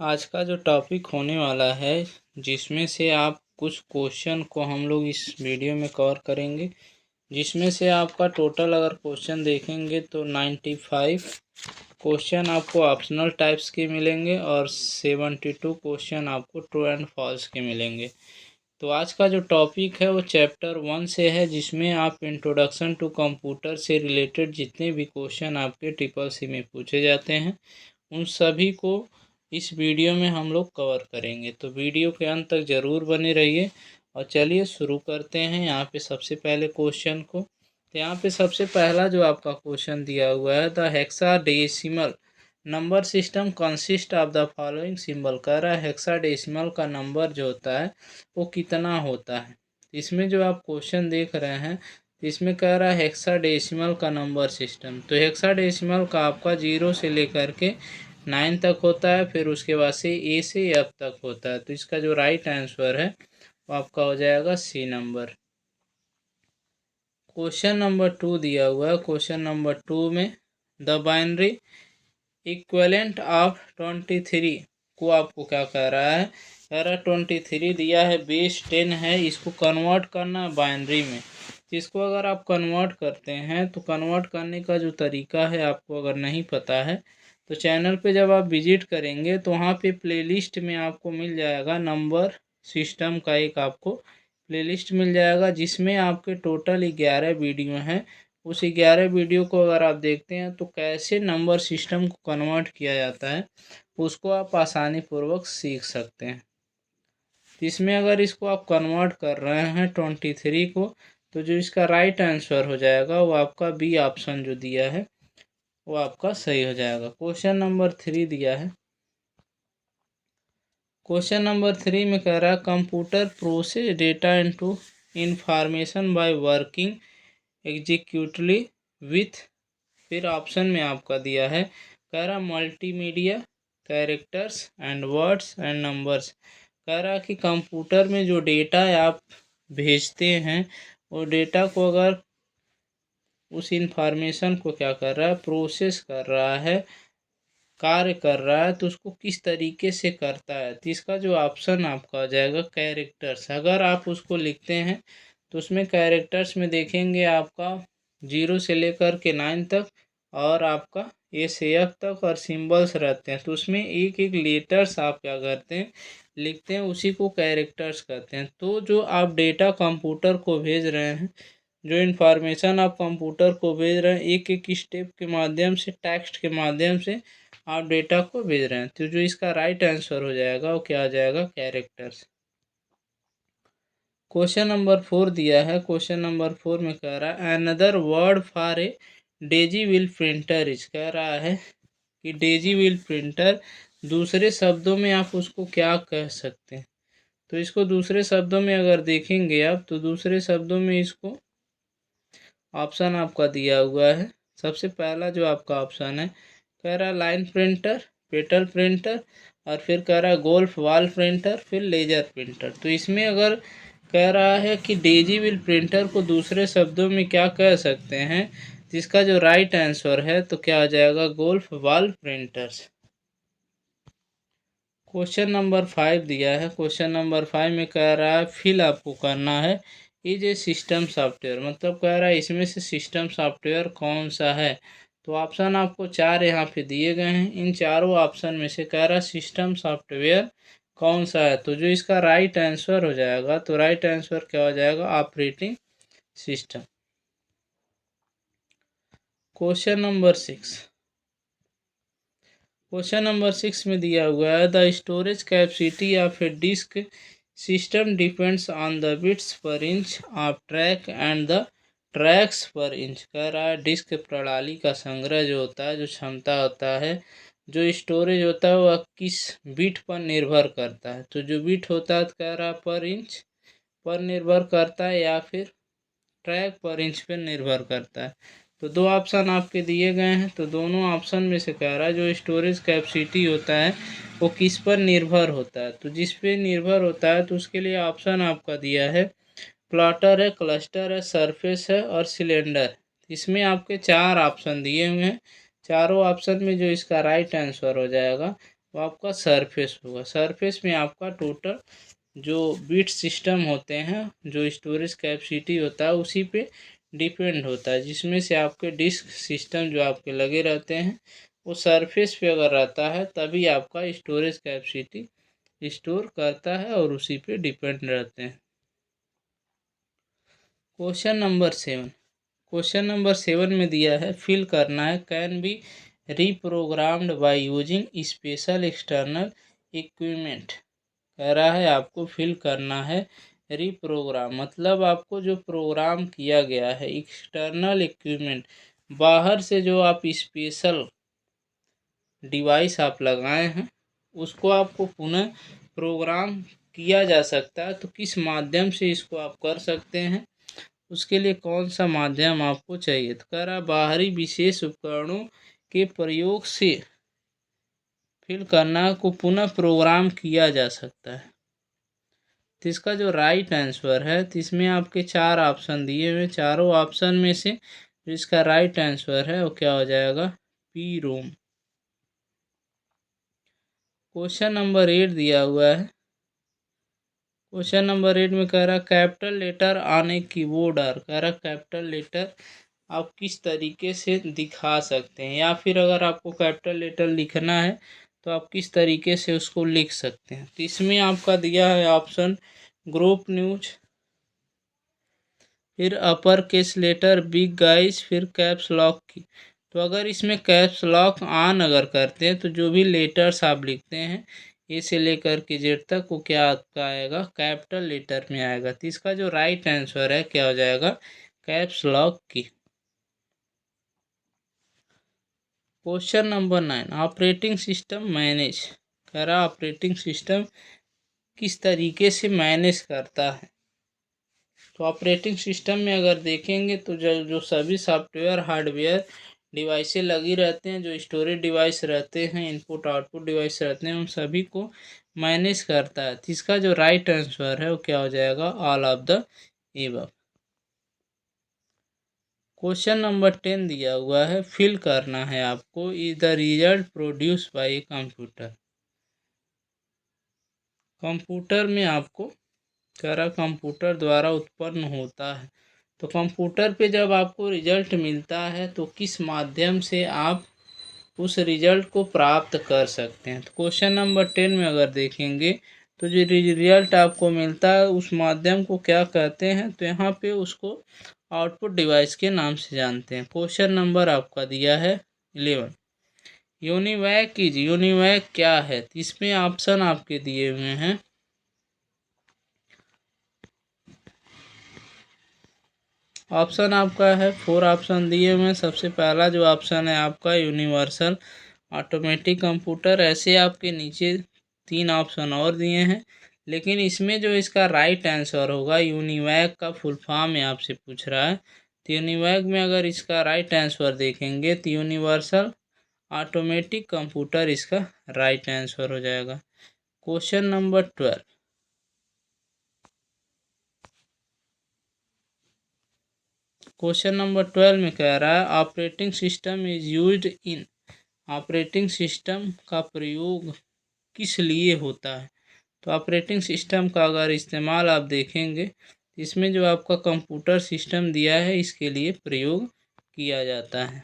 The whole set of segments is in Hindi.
आज का जो टॉपिक होने वाला है जिसमें से आप कुछ क्वेश्चन को हम लोग इस वीडियो में कवर करेंगे, जिसमें से आपका टोटल अगर क्वेश्चन देखेंगे तो 95 क्वेश्चन आपको ऑप्शनल टाइप्स के मिलेंगे और 72 क्वेश्चन आपको ट्रू एंड फॉल्स के मिलेंगे। तो आज का जो टॉपिक है वो चैप्टर 1 से है, जिसमें आप इंट्रोडक्शन टू कंप्यूटर से रिलेटेड जितने भी क्वेश्चन आपके ट्रिपल सी में पूछे जाते हैं उन सभी को इस वीडियो में हम लोग कवर करेंगे। तो वीडियो के अंत तक ज़रूर बने रहिए। और चलिए शुरू करते हैं यहाँ पे सबसे पहले क्वेश्चन को। तो यहाँ पे सबसे पहला जो आपका क्वेश्चन दिया हुआ है, the hexadecimal number system consist of the following symbol. कह रहा है हेक्साडेसिमल का नंबर जो होता है वो कितना होता है। इसमें जो आप क्वेश्चन देख रहे हैं इसमें कह रहा है हेक्साडेसिमल का नंबर सिस्टम। तो हेक्साडेसिमल का आपका 0 से लेकर के 9 तक होता है, फिर उसके बाद से ए से एफ तक होता है। तो इसका जो राइट आंसर है वो आपका हो जाएगा सी नंबर। क्वेश्चन नंबर 2 दिया हुआ है। क्वेश्चन नंबर 2 में द बाइनरी इक्विवेलेंट ऑफ 23 को आपको क्या कह रहा है, कह रहा है 23 दिया है, बेस 10 है, इसको कन्वर्ट करना है बाइनरी में। इसको अगर आप कन्वर्ट करते हैं तो कन्वर्ट करने का जो तरीका है आपको अगर नहीं पता है तो चैनल पे जब आप विजिट करेंगे तो वहाँ पे प्लेलिस्ट में आपको मिल जाएगा नंबर सिस्टम का एक आपको प्लेलिस्ट मिल जाएगा, जिसमें आपके टोटल 11 वीडियो हैं। उस 11 वीडियो को अगर आप देखते हैं तो कैसे नंबर सिस्टम को कन्वर्ट किया जाता है उसको आप आसानी पूर्वक सीख सकते हैं। इसमें अगर इसको आप कन्वर्ट कर रहे हैं 23 को तो जो इसका राइट आंसर हो जाएगा वो आपका बी ऑप्शन जो दिया है वो आपका सही हो जाएगा। क्वेश्चन नंबर 3 दिया है। क्वेश्चन नंबर 3 में कह रहा है computer process data into information by working executively with, फिर ऑप्शन में आपका दिया है कह रहा multimedia characters and words and numbers. कह रहा कि कंप्यूटर में जो डेटा आप भेजते हैं वो डेटा को अगर उस इंफॉर्मेशन को क्या कर रहा है, प्रोसेस कर रहा है, कार्य कर रहा है, तो उसको किस तरीके से करता है। तो इसका जो ऑप्शन आपका आ जाएगा कैरेक्टर्स। अगर आप उसको लिखते हैं तो उसमें कैरेक्टर्स में देखेंगे आपका 0 से लेकर के 9 तक और आपका ए से एफ तक और सिंबल्स रहते हैं। तो उसमें एक एक लेटर्स आप क्या करते हैं, लिखते हैं, उसी को कैरेक्टर्स कहते हैं। तो जो आप डेटा कंप्यूटर को भेज रहे हैं, जो इन्फॉर्मेशन आप कंप्यूटर को भेज रहे हैं, एक एक स्टेप के माध्यम से, टेक्स्ट के माध्यम से आप डेटा को भेज रहे हैं। तो जो इसका राइट आंसर हो जाएगा वो क्या आ जाएगा, कैरेक्टर्स। क्वेश्चन नंबर 4 दिया है। क्वेश्चन नंबर 4 में कह रहा है another word for a Daisy wheel printer is. कह रहा है कि डेजी व्हील प्रिंटर दूसरे शब्दों में आप उसको क्या कह सकते हैं। तो इसको दूसरे शब्दों में अगर देखेंगे आप तो दूसरे शब्दों में इसको ऑप्शन आपका दिया हुआ है। सबसे पहला जो आपका ऑप्शन है कह रहा है लाइन प्रिंटर, पेटल प्रिंटर, और फिर कह रहा है गोल्फ वॉल प्रिंटर, फिर लेजर प्रिंटर। तो इसमें अगर कह रहा है कि डेजी व्हील प्रिंटर को दूसरे शब्दों में क्या कह सकते हैं, जिसका जो राइट आंसर है तो क्या आ जाएगा, golf wall printers. Question number 5 दिया है। क्वेश्चन नंबर 5 में कह रहा है फिल आपको करना है इज ए सिस्टम सॉफ्टवेयर। मतलब कह रहा है इसमें से सिस्टम सॉफ्टवेयर कौन सा है। तो ऑप्शन आपको 4 यहाँ पे दिए गए हैं। इन चारों ऑप्शन में से कह रहा है सिस्टम सॉफ्टवेयर कौन सा है। तो जो इसका राइट आंसर हो जाएगा तो राइट आंसर क्या हो जाएगा, operating system. Question number 6। Question number 6 में दिया हुआ है the storage capacity of a disk system depends on the bits per inch of track and the tracks per inch. कह रहा है डिस्क प्रणाली का संग्रह जो होता है, जो क्षमता होता है, जो स्टोरेज होता है वह किस बिट पर निर्भर करता है। तो जो बिट होता है कह रहा है पर इंच पर निर्भर करता है या फिर ट्रैक पर इंच पर निर्भर करता है। तो दो ऑप्शन आपके दिए गए हैं। तो दोनों ऑप्शन में से कह रहा है जो स्टोरेज कैपेसिटी होता है वो किस पर निर्भर होता है। तो जिस पे निर्भर होता है तो उसके लिए ऑप्शन आपका दिया है प्लॉटर है, क्लस्टर है, सरफेस है और सिलेंडर। इसमें आपके 4 ऑप्शन दिए हुए हैं। चारों ऑप्शन में जो इसका राइट आंसर हो जाएगा तो आपका सरफेस होगा। सरफेस में आपका टोटल जो बिट सिस्टम होते हैं, जो स्टोरेज कैपेसिटी होता है उसी पे डिपेंड होता है, जिसमें से आपके डिस्क सिस्टम जो आपके लगे रहते हैं वो सरफेस पे अगर रहता है तभी आपका स्टोरेज कैपेसिटी स्टोर करता है और उसी पे डिपेंड रहते हैं। क्वेश्चन नंबर 7 में दिया है फिल करना है can be reprogrammed by using special external equipment. कह रहा है आपको फिल करना है रीप्रोग्राम, मतलब आपको जो प्रोग्राम किया गया है एक्सटर्नल इक्विपमेंट, बाहर से जो आप स्पेशल डिवाइस आप लगाए हैं उसको आपको पुनः प्रोग्राम किया जा सकता है। तो किस माध्यम से इसको आप कर सकते हैं, उसके लिए कौन सा माध्यम आपको चाहिए। तो कह रहा बाहरी विशेष उपकरणों के प्रयोग से फिल करना को पुनः प्रोग्राम किया जा सकता है। तो इसका जो राइट आंसर है, तो इसमें आपके 4 ऑप्शन दिए हुए, चारों ऑप्शन में से जो इसका राइट आंसर है वो क्या हो जाएगा, पी रोम। क्वेश्चन नंबर 8 दिया हुआ है। क्वेश्चन नंबर 8 में कह रहा capital letter on a keyboard are, कह रहा कैपिटल लेटर आप किस तरीके से दिखा सकते हैं, या फिर अगर आपको कैपिटल लेटर लिखना है तो आप किस तरीके से उसको लिख सकते हैं। तो इसमें आपका दिया है ऑप्शन ग्रुप न्यूज, फिर upper case letter big guys, फिर कैप्स लॉक की। तो अगर इसमें कैप्स लॉक ऑन अगर करते हैं तो जो भी लेटर्स आप लिखते हैं ए से लेकर के जेड तक वो क्या आपका आएगा, कैपिटल लेटर में आएगा। तो इसका जो राइट आंसर है क्या हो जाएगा, कैप्स लॉक की। Question number 9 operating system manage, कह रहा ऑपरेटिंग सिस्टम किस तरीके से मैनेज करता है। तो ऑपरेटिंग सिस्टम में अगर देखेंगे तो जो सभी सॉफ्टवेयर हार्डवेयर डिवाइसें लगी रहते हैं, जो स्टोरेज डिवाइस रहते हैं, इनपुट आउटपुट डिवाइस रहते हैं, उन सभी को मैनेज करता है। तो इसका जो राइट आंसर है वो क्या हो जाएगा, all of the above. Question number 10 दिया हुआ है फिल करना है आपको is the result produce by a computer. Computer में आपको कह रहा कंप्यूटर द्वारा उत्पन्न होता है। तो कंप्यूटर पे जब आपको रिजल्ट मिलता है तो किस माध्यम से आप उस रिजल्ट को प्राप्त कर सकते हैं। तो क्वेश्चन नंबर 10 में अगर देखेंगे तो जो रिजल्ट आपको मिलता है उस माध्यम को क्या कहते हैं, तो यहाँ पे उसको आउटपुट डिवाइस के नाम से जानते हैं। क्वेश्चन नंबर आपका दिया है 11 यूनिवैक क्या है। तो इसमें ऑप्शन आपके दिए हुए हैं, ऑप्शन आपका है 4 ऑप्शन दिए हुए हैं। सबसे पहला जो ऑप्शन है आपका यूनिवर्सल ऑटोमेटिक कंप्यूटर, ऐसे आपके नीचे 3 ऑप्शन और दिए हैं, लेकिन इसमें जो इसका राइट आंसर होगा यूनिवैक का फुल फॉर्म है आपसे पूछ रहा है। तो यूनिवैक में अगर इसका राइट आंसर देखेंगे तो यूनिवर्सल ऑटोमेटिक कंप्यूटर इसका राइट आंसर हो जाएगा। क्वेश्चन नंबर 12 क्वेश्चन नंबर 12 में कह रहा है operating system is used in, operating system का प्रयोग किस लिए होता है। तो ऑपरेटिंग सिस्टम का अगर इस्तेमाल आप देखेंगे इसमें जो आपका कंप्यूटर सिस्टम दिया है इसके लिए प्रयोग किया जाता है।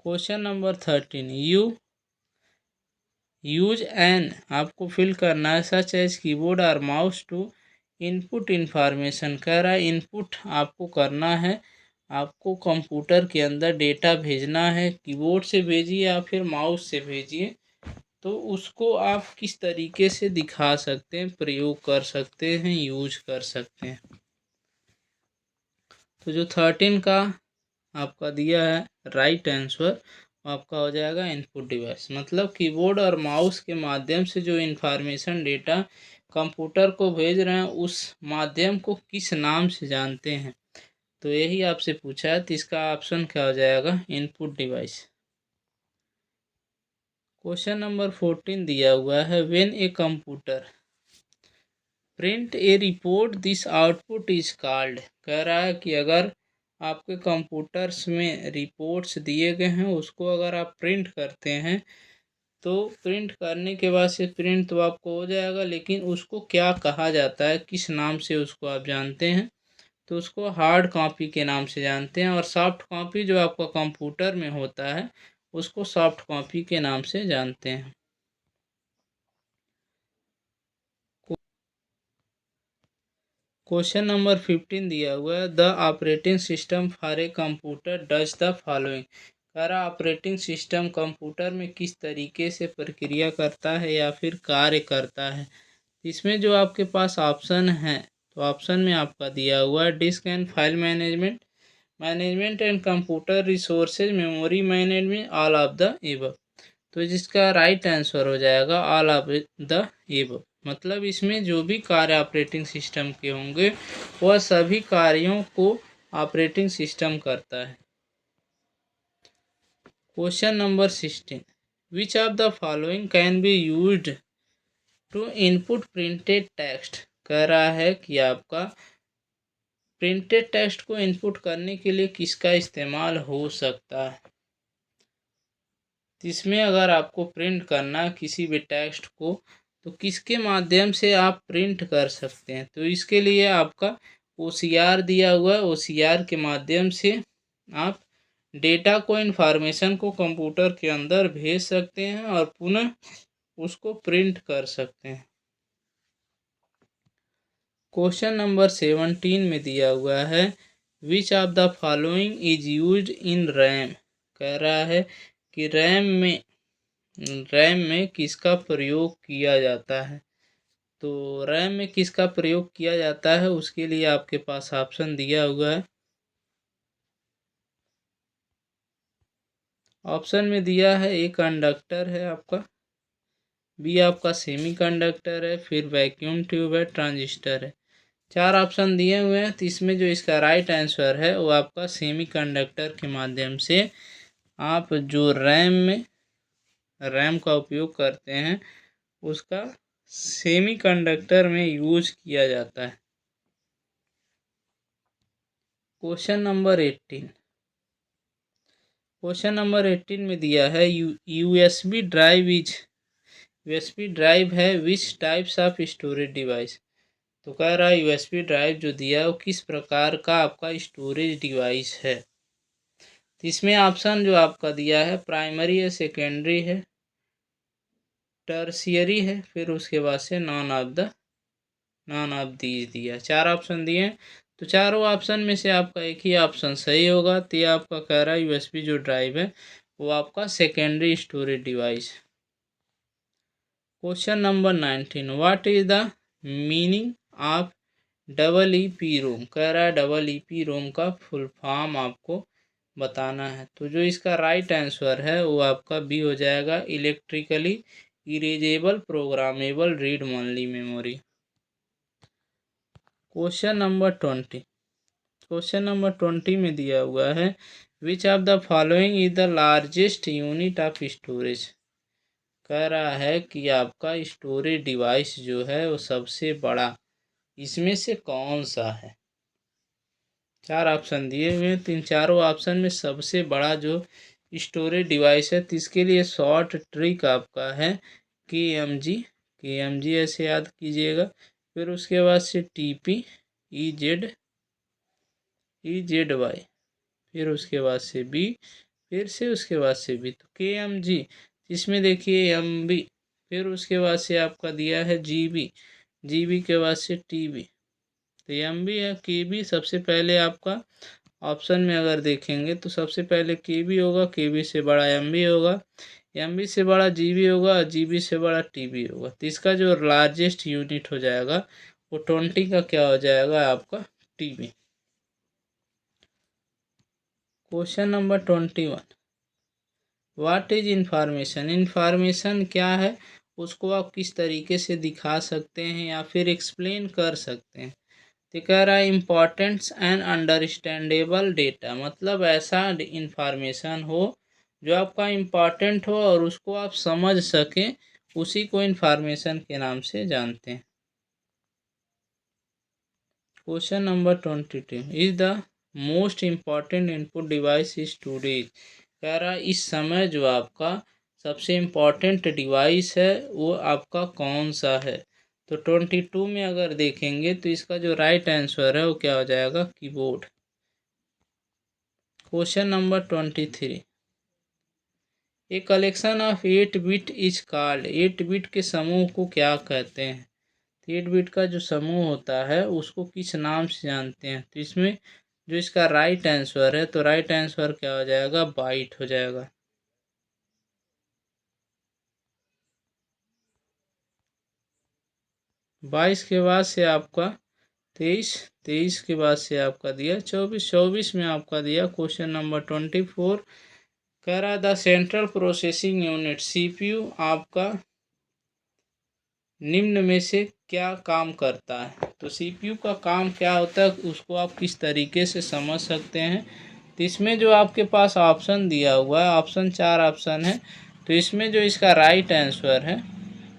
क्वेश्चन नंबर 13 यूज एन, आपको फिल करना है सच एज कीबोर्ड और माउस टू इनपुट इंफॉर्मेशन। कह रहा है इनपुट आपको करना है, आपको कंप्यूटर के अंदर डेटा भेजना है, कीबोर्ड से भेजिए या फिर माउस से भेजिए, तो उसको आप किस तरीके से दिखा सकते हैं, प्रयोग कर सकते हैं, यूज कर सकते हैं। तो जो 13 का आपका दिया है राइट आंसर आपका हो जाएगा इनपुट डिवाइस, मतलब कीबोर्ड और माउस के माध्यम से जो इन्फॉर्मेशन डेटा कंप्यूटर को भेज रहे हैं उस माध्यम को किस नाम से जानते हैं। तो यही आपसे पूछा है, तो इसका ऑप्शन क्या हो जाएगा, इनपुट डिवाइस। क्वेश्चन नंबर 14 दिया हुआ है when a computer print A report this output is called. कह रहा है कि अगर आपके कंप्यूटर्स में रिपोर्ट्स दिए गए हैं उसको अगर आप प्रिंट करते हैं तो प्रिंट करने के बाद से प्रिंट तो आपको हो जाएगा, लेकिन उसको क्या कहा जाता है, किस नाम से उसको आप जानते हैं, तो उसको हार्ड कॉपी के नाम से जानते हैं। और सॉफ्ट कॉपी जो आपका कंप्यूटर में होता है उसको सॉफ्ट कॉपी के नाम से जानते हैं। क्वेश्चन नंबर 15 दिया हुआ है, the operating system for a computer does the following. कह रहा ऑपरेटिंग सिस्टम कंप्यूटर में किस तरीके से प्रक्रिया करता है या फिर कार्य करता है। इसमें जो आपके पास ऑप्शन है, तो ऑप्शन में आपका दिया हुआ है disk and file management, management and computer resources, memory management, all of the above. तो जिसका राइट आंसर हो जाएगा ऑल ऑफ द एबव। मतलब इसमें जो भी कार्य ऑपरेटिंग सिस्टम के होंगे वह सभी कार्यों को ऑपरेटिंग सिस्टम करता है। Question number 16, which of the following can be used to input printed text. कह रहा है कि आपका प्रिंटेड टेक्स्ट को इनपुट करने के लिए किसका इस्तेमाल हो सकता है। इसमें अगर आपको प्रिंट करना किसी भी टेक्स्ट को तो किसके माध्यम से आप प्रिंट कर सकते हैं, तो इसके लिए आपका OCR दिया हुआ है। OCR के माध्यम से आप डेटा को, इन्फॉर्मेशन को कंप्यूटर के अंदर भेज सकते हैं और पुनः उसको प्रिंट कर सकते हैं। क्वेश्चन नंबर 17 में दिया हुआ है, which of the following is used in RAM. कह रहा है कि रैम में किसका प्रयोग किया जाता है। तो रैम में किसका प्रयोग किया जाता है उसके लिए आपके पास ऑप्शन दिया हुआ है। ऑप्शन में दिया है ए कंडक्टर है आपका, बी आपका सेमी कंडक्टर है, फिर वैक्यूम ट्यूब है, ट्रांजिस्टर है। चार ऑप्शन दिए हुए हैं, तो इसमें जो इसका राइट आंसर है वो आपका सेमी कंडक्टर के माध्यम से आप जो रैम का उपयोग करते हैं उसका सेमी कंडक्टर में यूज किया जाता है। क्वेश्चन नंबर 18, क्वेश्चन नंबर 18 में दिया है यूएसबी ड्राइव है which types of storage device. तो कह रहा है यूएसबी ड्राइव जो दिया है वो किस प्रकार का आपका स्टोरेज डिवाइस है। तो इसमें ऑप्शन जो आपका दिया है प्राइमरी है, सेकेंडरी है, टर्शियरी है, फिर उसके बाद से नॉन ऑफ दीज दिया। चार ऑप्शन दिए हैं, तो चारों ऑप्शन में से आपका एक ही ऑप्शन सही होगा। तो ये आपका कह रहा है यूएसबी जो ड्राइव है वो आपका secondary storage device. Question number 19, what is the meaning of EEP रोम। कह रहा है EEP रोम का फुल फॉर्म आपको बताना है। तो जो इसका राइट आंसर है वो आपका बी हो जाएगा, electrically erasable programmable read only memory. Question number 20, question number 20 में दिया हुआ है which of the following is the largest unit of storage. कह रहा है कि आपका स्टोरेज डिवाइस जो है वो सबसे बड़ा इसमें से कौन सा है। चार ऑप्शन दिए हुए हैं, तीन चारों ऑप्शन में सबसे बड़ा जो स्टोरेज डिवाइस है तो इसके लिए शॉर्ट ट्रिक आपका है के एम जी ऐसे याद कीजिएगा। फिर उसके बाद से TP EZ वाई, फिर उसके बाद से बी, फिर से उसके बाद से बी। तो KMG इसमें देखिए MB, फिर उसके बाद से आपका दिया है GB के बाद से TB। तो MB है, KB सबसे पहले आपका ऑप्शन में अगर देखेंगे तो सबसे पहले KB होगा, KB से बड़ा MB होगा, MB से बड़ा GB होगा, GB से बड़ा TB होगा। तो इसका जो लार्जेस्ट यूनिट हो जाएगा वो 20 का क्या हो जाएगा आपका TB। Question number 21, what is information. Information क्या है उसको आप किस तरीके से दिखा सकते हैं या फिर एक्सप्लेन कर सकते हैं। तो कह रहा है इम्पॉर्टेंट्स एंड अंडरस्टैंडेबल डेटा, मतलब ऐसा इंफॉर्मेशन हो जो आपका इम्पॉर्टेंट हो और उसको आप समझ सकें, उसी को इंफॉर्मेशन के नाम से जानते हैं। Question number 22, is the most important input device is today's. कह रहा है इस समय जो आपका सबसे इम्पॉर्टेंट डिवाइस है वो आपका कौन सा है। तो 22 में अगर देखेंगे तो इसका जो राइट आंसर है वो क्या हो जाएगा, keyboard. Question number 23, a collection of 8 bit is called. 8 bit के समूह को क्या कहते हैं। 8 बिट का जो समूह होता है उसको किस नाम से जानते हैं। तो इसमें जो इसका राइट आंसर है, तो राइट आंसर क्या हो जाएगा, बाइट हो जाएगा। बाईस के बाद से आपका 23, 23 के बाद से आपका दिया 24, 24 में आपका दिया क्वेश्चन नंबर 24, कह रहा the central processing unit CPU आपका निम्न में से क्या काम करता है। तो सीपीयू का काम क्या होता है उसको आप किस तरीके से समझ सकते हैं। तो इसमें जो आपके पास ऑप्शन दिया हुआ है, ऑप्शन 4 ऑप्शन है, तो इसमें जो इसका राइट आंसर है,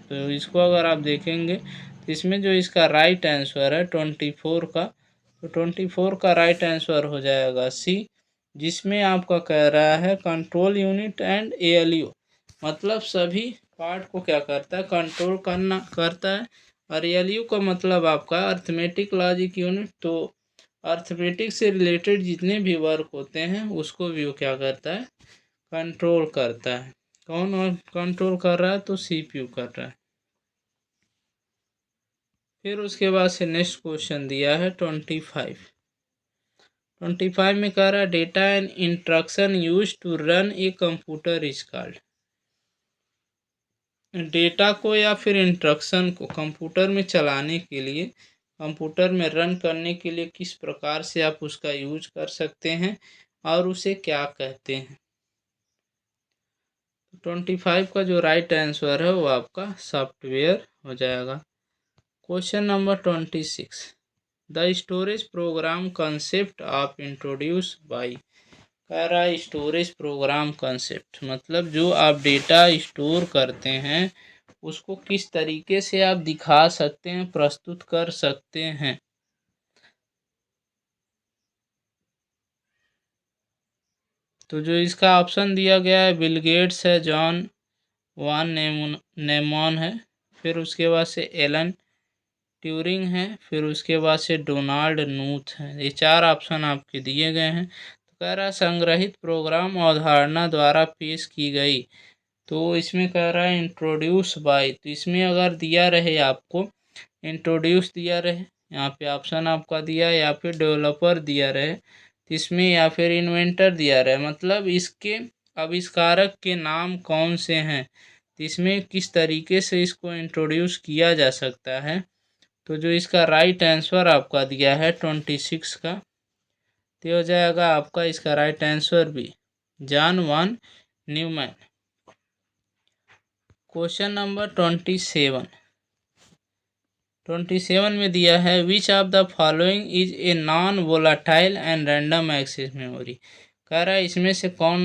तो इसको अगर आप देखेंगे तो इसमें जो इसका राइट आंसर है 24 का, तो 24 का राइट आंसर हो जाएगा सी, जिसमें आपका कह रहा है कंट्रोल यूनिट एंड एएलयू, मतलब सभी पार्ट को क्या करता है, कंट्रोल करता है। और एएलयू का मतलब आपका अर्थमेटिक लॉजिक यूनिट, तो अर्थमेटिक से रिलेटेड जितने भी वर्क होते हैं उसको भी वो क्या करता है, कंट्रोल करता है। कौन कंट्रोल कर रहा है, तो सीपीयू कर रहा है। फिर उसके बाद से नेक्स्ट क्वेश्चन दिया है 25। 25 में कह रहा है data and instruction use to run a computer is called. Data को या फिर इंस्ट्रक्शन को कंप्यूटर में चलाने के लिए, कंप्यूटर में रन करने के लिए किस प्रकार से आप उसका यूज कर सकते हैं और उसे क्या कहते हैं। 25 का जो राइट आंसर है वो आपका सॉफ्टवेयर हो जाएगा। Question number 26, the storage program concept of introduce by. कह रहा है स्टोरेज प्रोग्राम कंसेप्ट मतलब जो आप डेटा स्टोर करते हैं उसको किस तरीके से आप दिखा सकते हैं, प्रस्तुत कर सकते हैं। तो जो इसका ऑप्शन दिया गया है बिल गेट्स है, जॉन वान नेमॉन है, फिर उसके बाद से एलन ट्यूरिंग है, फिर उसके बाद से डोनाल्ड नूथ है। ये 4 ऑप्शन आपके दिए गए हैं। तो कह रहा है संग्रहित प्रोग्राम अवधारणा द्वारा पेश की गई। तो इसमें कह रहा है इंट्रोड्यूस बाय, तो इसमें अगर दिया रहे आपको इंट्रोड्यूस दिया रहे, यहाँ पे ऑप्शन आपका दिया, या फिर डेवलपर दिया रहे, तो इसमें या फिर इन्वेंटर दिया रहे, मतलब इसके आविष्कारक के नाम कौन से हैं, तो इसमें किस तरीके से इसको इंट्रोड्यूस किया जा सकता है। तो जो इसका राइट आंसर आपका दिया है 26 का, तो हो जाएगा आपका इसका राइट आंसर भी John von Neumann. Question number 27 में दिया है which of the following is a non volatile and random access memory. कह रहा है इसमें से कौन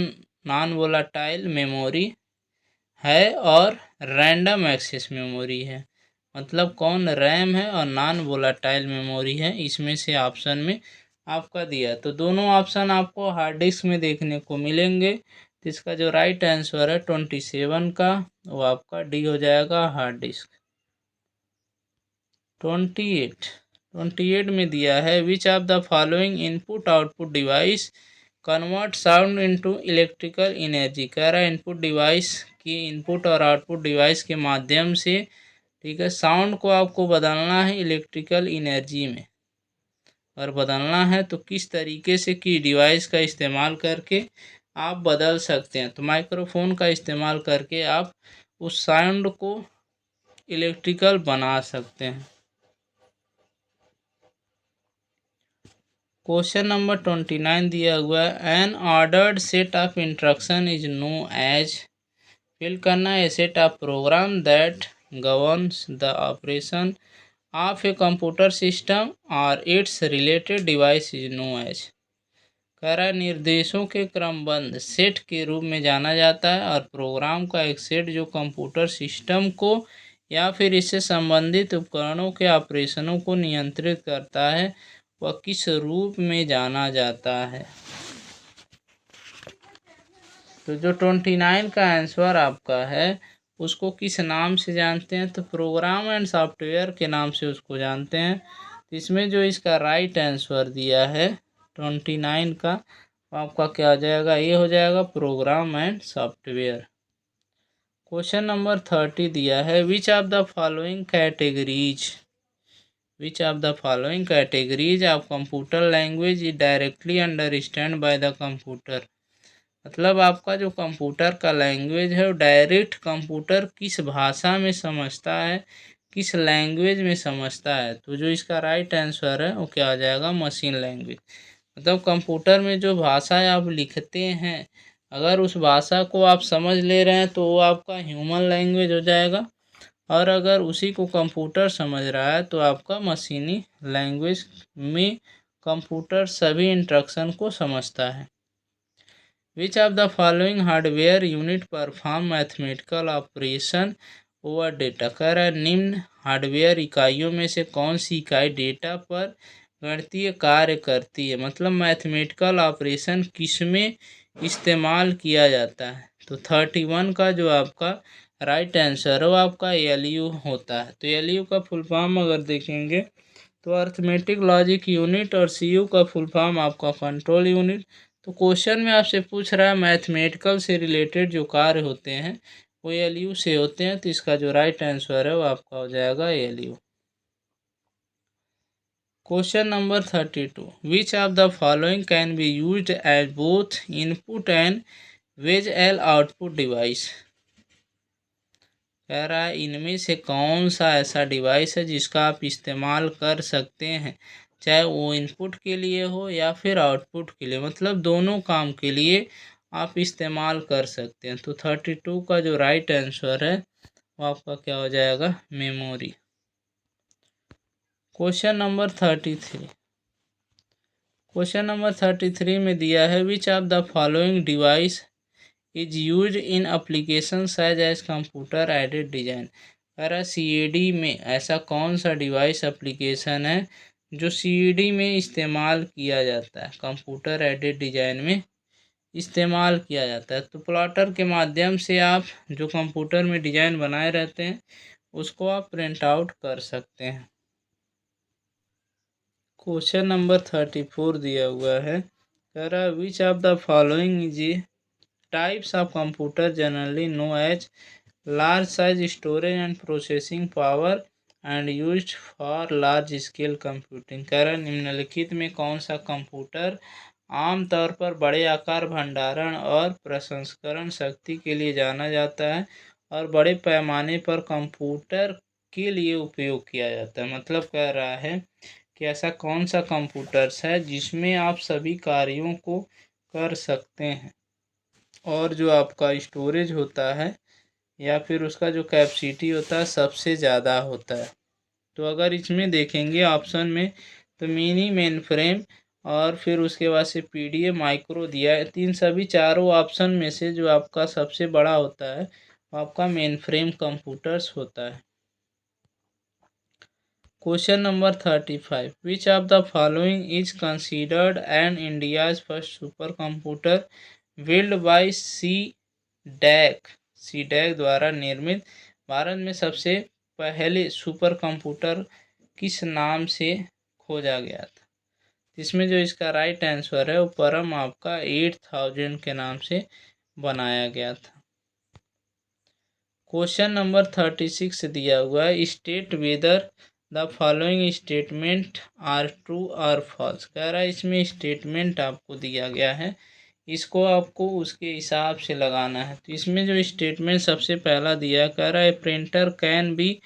नॉन वोलाटाइल मेमोरी है और रैंडम एक्सेस मेमोरी है, मतलब कौन रैम है और नॉन वोलाटाइल मेमोरी है, इसमें से ऑप्शन में आपका दिया। तो दोनों ऑप्शन आपको हार्ड डिस्क में देखने को मिलेंगे। तो इसका जो राइट आंसर है 27 का वो आपका डी हो जाएगा, हार्ड डिस्क। 28 में दिया है which of the following input output device convert sound into electrical energy. कह रहा है इनपुट डिवाइस की, इनपुट और आउटपुट डिवाइस के माध्यम से, ठीक है, साउंड को आपको बदलना है इलेक्ट्रिकल एनर्जी में, और बदलना है तो किस तरीके से की डिवाइस का इस्तेमाल करके आप बदल सकते हैं। तो माइक्रोफोन का इस्तेमाल करके आप उस साउंड को इलेक्ट्रिकल बना सकते हैं। क्वेश्चन नंबर 29 दिया हुआ है an ordered set of instruction is known as. Fill करना है set of program that governs the operation of a computer system और its related device is known as. कह रहा है निर्देशों के क्रमबद्ध सेट के रूप में जाना जाता है और प्रोग्राम का एक सेट जो कंप्यूटर सिस्टम को या फिर इससे संबंधित उपकरणों के ऑपरेशनों को नियंत्रित करता है वह किस रूप में जाना जाता है। तो जो 29 का आंसर आपका है उसको किस नाम से जानते हैं, तो प्रोग्राम एंड सॉफ्टवेयर के नाम से उसको जानते हैं। तो इसमें जो इसका राइट आंसर दिया है 29 का, आपका क्या आ जाएगा, ये हो जाएगा program and software. Question number 30 दिया है, which of the following categories of computer language is directly understand by the computer. मतलब आपका जो कंप्यूटर का लैंग्वेज है वो डायरेक्ट कंप्यूटर किस भाषा में समझता है, किस लैंग्वेज में समझता है। तो जो इसका राइट आंसर है वो क्या आ जाएगा, मशीन लैंग्वेज। मतलब कंप्यूटर में जो भाषा आप लिखते हैं, अगर उस भाषा को आप समझ ले रहे हैं तो वो आपका ह्यूमन लैंग्वेज हो जाएगा, और अगर उसी को कंप्यूटर समझ रहा है तो आपका मशीनी लैंग्वेज में कंप्यूटर सभी इंस्ट्रक्शन को समझता है। Which of the following hardware unit perform mathematical operation over data. कह रहा है निम्न हार्डवेयर इकाइयों में से कौन सी इकाई डेटा पर गणितीय कार्य करती है। मतलब मैथमेटिकल ऑपरेशन किसमें इस्तेमाल किया जाता है। तो 31 का जो आपका राइट आंसर है वो आपका एलयू होता है। तो एलयू का फुल फॉर्म अगर देखेंगे तो अर्थमेटिक लॉजिक यूनिट, और सीयू का फुल फॉर्म आपका कंट्रोल यूनिट। तो क्वेश्चन में आपसे पूछ रहा है मैथमेटिकल से रिलेटेड जो कार्य होते हैं वो एलयू से होते हैं। तो इसका जो राइट आंसर है वो आपका हो जाएगा ALU. Question number 32, which of the following can be used as both input and visual output device. कह रहा है इनमें से कौन सा ऐसा डिवाइस है जिसका आप इस्तेमाल कर सकते हैं, चाहे वो इनपुट के लिए हो या फिर आउटपुट के लिए, मतलब दोनों काम के लिए आप इस्तेमाल कर सकते हैं। तो 32 का जो राइट आंसर है वो आपका क्या हो जाएगा, मेमोरी। क्वेश्चन नंबर 33 में दिया है, which of the following device is use in application size as computer aided design. कह रहा CAD में ऐसा कौन सा डिवाइस एप्लीकेशन है जो CAD में इस्तेमाल किया जाता है, कंप्यूटर एडेड डिजाइन में इस्तेमाल किया जाता है। तो प्लॉटर के माध्यम से आप जो कंप्यूटर में डिजाइन बनाए रहते हैं उसको आप प्रिंट आउट कर सकते हैं। क्वेश्चन नंबर 34 दिया हुआ है, कह रहा है which of the following is types of computer generally know as large size storage and processing power and used for large scale computing. कह रहा है निम्नलिखित में कौन सा कंप्यूटर आमतौर पर बड़े आकार, भंडारण और प्रसंस्करण शक्ति के लिए जाना जाता है और बड़े पैमाने पर कंप्यूटर के लिए उपयोग किया जाता है। मतलब कह रहा है कि ऐसा कौन सा कंप्यूटर्स है जिसमें आप सभी कार्यों को कर सकते हैं और जो आपका स्टोरेज होता है या फिर उसका जो कैपेसिटी होता है सबसे ज़्यादा होता है। तो अगर इसमें देखेंगे ऑप्शन में तो मिनी मेन फ्रेम और फिर उसके बाद से PDA माइक्रो दिया है। तीन सभी चारों ऑप्शन में से जो आपका सबसे बड़ा होता है वो आपका मेन फ्रेम कंप्यूटर्स होता है। Question number 35, which of the following is considered an India's first super computer build by C DAC द्वारा निर्मित। भारत में सबसे पहले सुपर कंप्यूटर किस नाम से खोजा गया था। इसमें जो इसका राइट आंसर है वो परम आपका 8000 के नाम से बनाया गया था। क्वेश्चन नंबर 36 दिया हुआ है, state whether the following statement are true और फॉल्स। कह रहा है इसमें स्टेटमेंट आपको दिया गया है, इसको आपको उसके हिसाब से लगाना है। तो इसमें जो स्टेटमेंट सबसे पहला दिया है, कह रहा है printer can be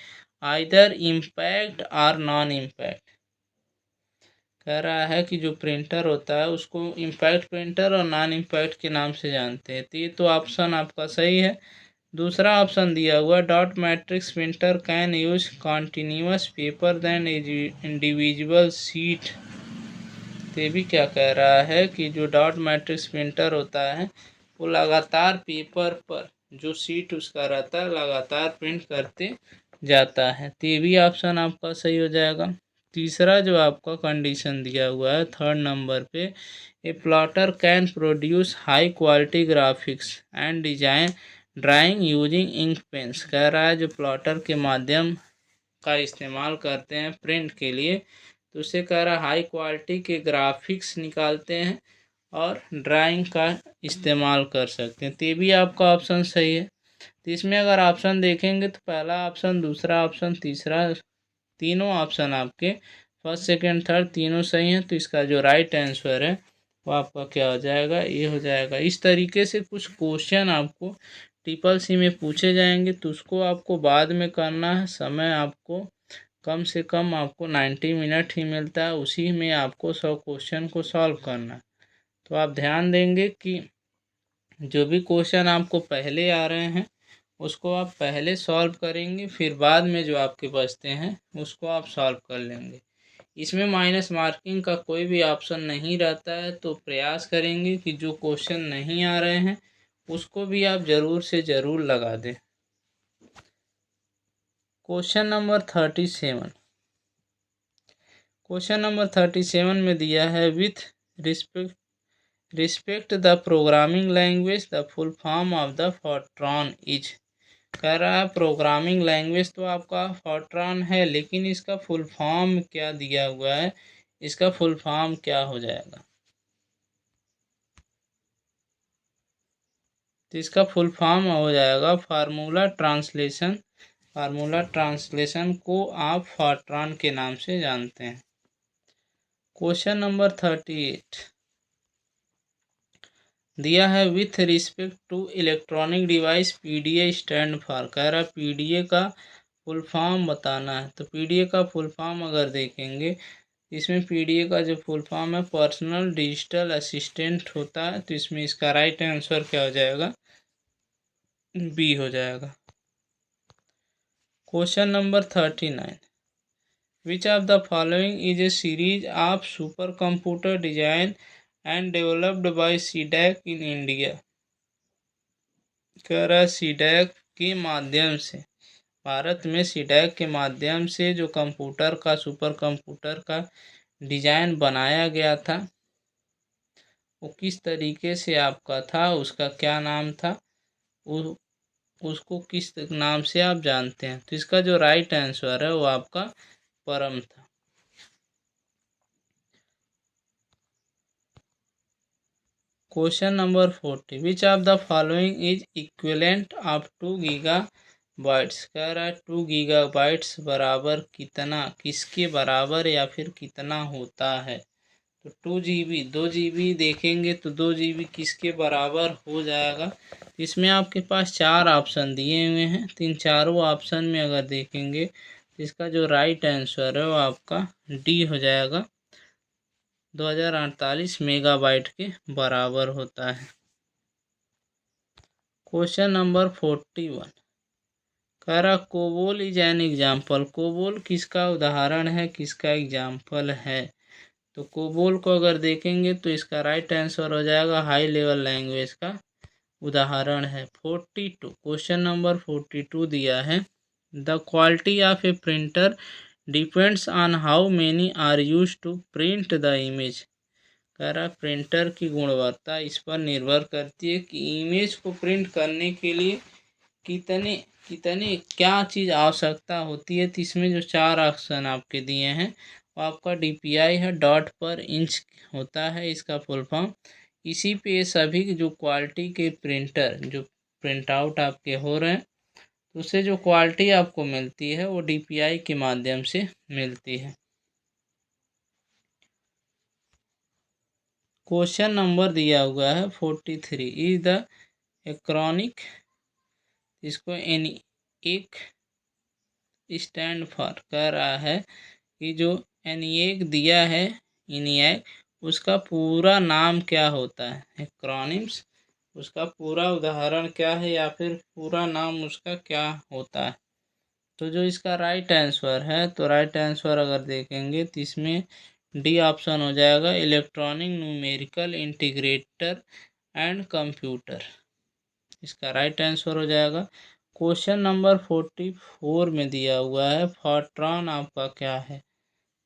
either impact और नॉन इम्पैक्ट। कह रहा है कि जो प्रिंटर होता है उसको इम्पैक्ट प्रिंटर और नॉन इम्पैक्ट के नाम से जानते हैं। तो ये तो ऑप्शन आपका सही है। दूसरा ऑप्शन दिया हुआ dot matrix printer can use continuous paper than individual sheet. ये भी क्या कह रहा है कि जो डॉट मैट्रिक्स प्रिंटर होता है वो लगातार पेपर पर जो सीट उसका रहता है लगातार प्रिंट करते जाता है। तो ये भी ऑप्शन आपका सही हो जाएगा। तीसरा जो आपका कंडीशन दिया हुआ है थर्ड नंबर पे, a plotter can produce high quality graphics and design drawing using ink pens. कह रहा है जो प्लॉटर के माध्यम का इस्तेमाल करते हैं प्रिंट के लिए, तो उसे कह रहा है हाई क्वालिटी के ग्राफिक्स निकालते हैं और ड्राइंग का इस्तेमाल कर सकते हैं। तो ये भी आपका ऑप्शन सही है। तो इसमें अगर ऑप्शन देखेंगे तो पहला ऑप्शन, दूसरा ऑप्शन, तीसरा, तीनों ऑप्शन आपके फर्स्ट सेकंड थर्ड तीनों सही हैं। तो इसका जो राइट आंसर है वो आपका क्या हो जाएगा, ये हो जाएगा। इस तरीके से कुछ क्वेश्चन आपको ट्रिपल सी में पूछे जाएंगे, तो उसको आपको बाद में करना है। समय आपको कम से कम आपको 90 मिनट ही मिलता है, उसी में आपको 100 क्वेश्चन को सॉल्व करना है। तो आप ध्यान देंगे कि जो भी क्वेश्चन आपको पहले आ रहे हैं उसको आप पहले सॉल्व करेंगे, फिर बाद में जो आपके बचते हैं उसको आप सॉल्व कर लेंगे। इसमें माइनस मार्किंग का कोई भी ऑप्शन नहीं रहता है, तो प्रयास करेंगे कि जो क्वेश्चन नहीं आ रहे हैं उसको भी आप ज़रूर से ज़रूर लगा दें। क्वेश्चन नंबर 37, क्वेश्चन नंबर 37 में दिया है with respect the programming language the full form of the Fortran is. कह रहा है प्रोग्रामिंग लैंग्वेज तो आपका फोर्ट्रॉन है, लेकिन इसका फुल फॉर्म क्या दिया हुआ है, इसका फुल फॉर्म क्या हो जाएगा। तो इसका फुल फॉर्म हो जाएगा फार्मूला ट्रांसलेशन। फार्मूला ट्रांसलेशन को आप फोर्ट्रॉन के नाम से जानते हैं। क्वेश्चन नंबर 38 दिया है with respect to electronic device PDA stand for. कह रहा है पीडीए का फुल फॉर्म बताना है। तो पीडीए का फुल फॉर्म अगर देखेंगे, इसमें पीडीए का जो फुल फॉर्म है पर्सनल डिजिटल असिस्टेंट होता है। तो इसमें इसका राइट आंसर क्या हो जाएगा, बी हो जाएगा। Question number 39 which of the following is A series of super computer design and developed by CDAC in India. कह रहा है सीडैक के माध्यम से, भारत में सीडैक के माध्यम से जो कंप्यूटर का सुपर कंप्यूटर का डिजाइन बनाया गया था वो किस तरीके से आपका था, उसका क्या नाम था, उसको किस नाम से आप जानते हैं। तो इसका जो राइट आंसर है वो आपका परम था। Question number 40 which of the following is equivalent of 2 giga bytes. कह रहा है 2 गीगा बाइट्स बराबर कितना, किसके बराबर या फिर कितना होता है। तो 2 GB 2 GB देखेंगे तो 2 GB किसके बराबर हो जाएगा। इसमें आपके पास 4 ऑप्शन दिए हुए हैं, तीन चारों ऑप्शन में अगर देखेंगे तो इसका जो राइट आंसर है वो आपका डी हो जाएगा, 2048 मेगाबाइट के बराबर होता है। क्वेश्चन नंबर 41 कह रहा COBOL is an example. COBOL किसका उदाहरण है, किसका एग्जाम्पल है। तो कोबोल को अगर देखेंगे तो इसका राइट आंसर हो जाएगा हाई लेवल लैंग्वेज का उदाहरण है। 42 क्वेश्चन नंबर 42 दिया है the quality of a printer depends on how many are use to print the image. कह रहा प्रिंटर की गुणवत्ता इस पर निर्भर करती है कि इमेज को प्रिंट करने के लिए कितने कितने क्या चीज़ आवश्यकता होती है। तो इसमें जो 4 ऑप्शन आपके दिए हैं वो आपका DPI है, डॉट पर इंच होता है इसका फुल फॉर्म। इसी पे सभी जो क्वालिटी के प्रिंटर जो प्रिंट आउट आपके हो रहे हैं तो उससे जो क्वालिटी आपको मिलती है वो DPI के माध्यम से मिलती है। क्वेश्चन नंबर दिया हुआ है 43 इज द एक्रोनिक, इसको एक स्टैंड फॉर। कह रहा है कि जो एनिएक दिया है इनिएक, उसका पूरा नाम क्या होता है। एक्रोनिम्स उसका पूरा उदाहरण क्या है या फिर पूरा नाम उसका क्या होता है। तो जो इसका राइट आंसर है, तो राइट आंसर अगर देखेंगे तो इसमें डी ऑप्शन हो जाएगा, electronic numerical integrator and computer, इसका राइट आंसर हो जाएगा। क्वेश्चन नंबर 44 में दिया हुआ है फोर्ट्रॉन आपका क्या है।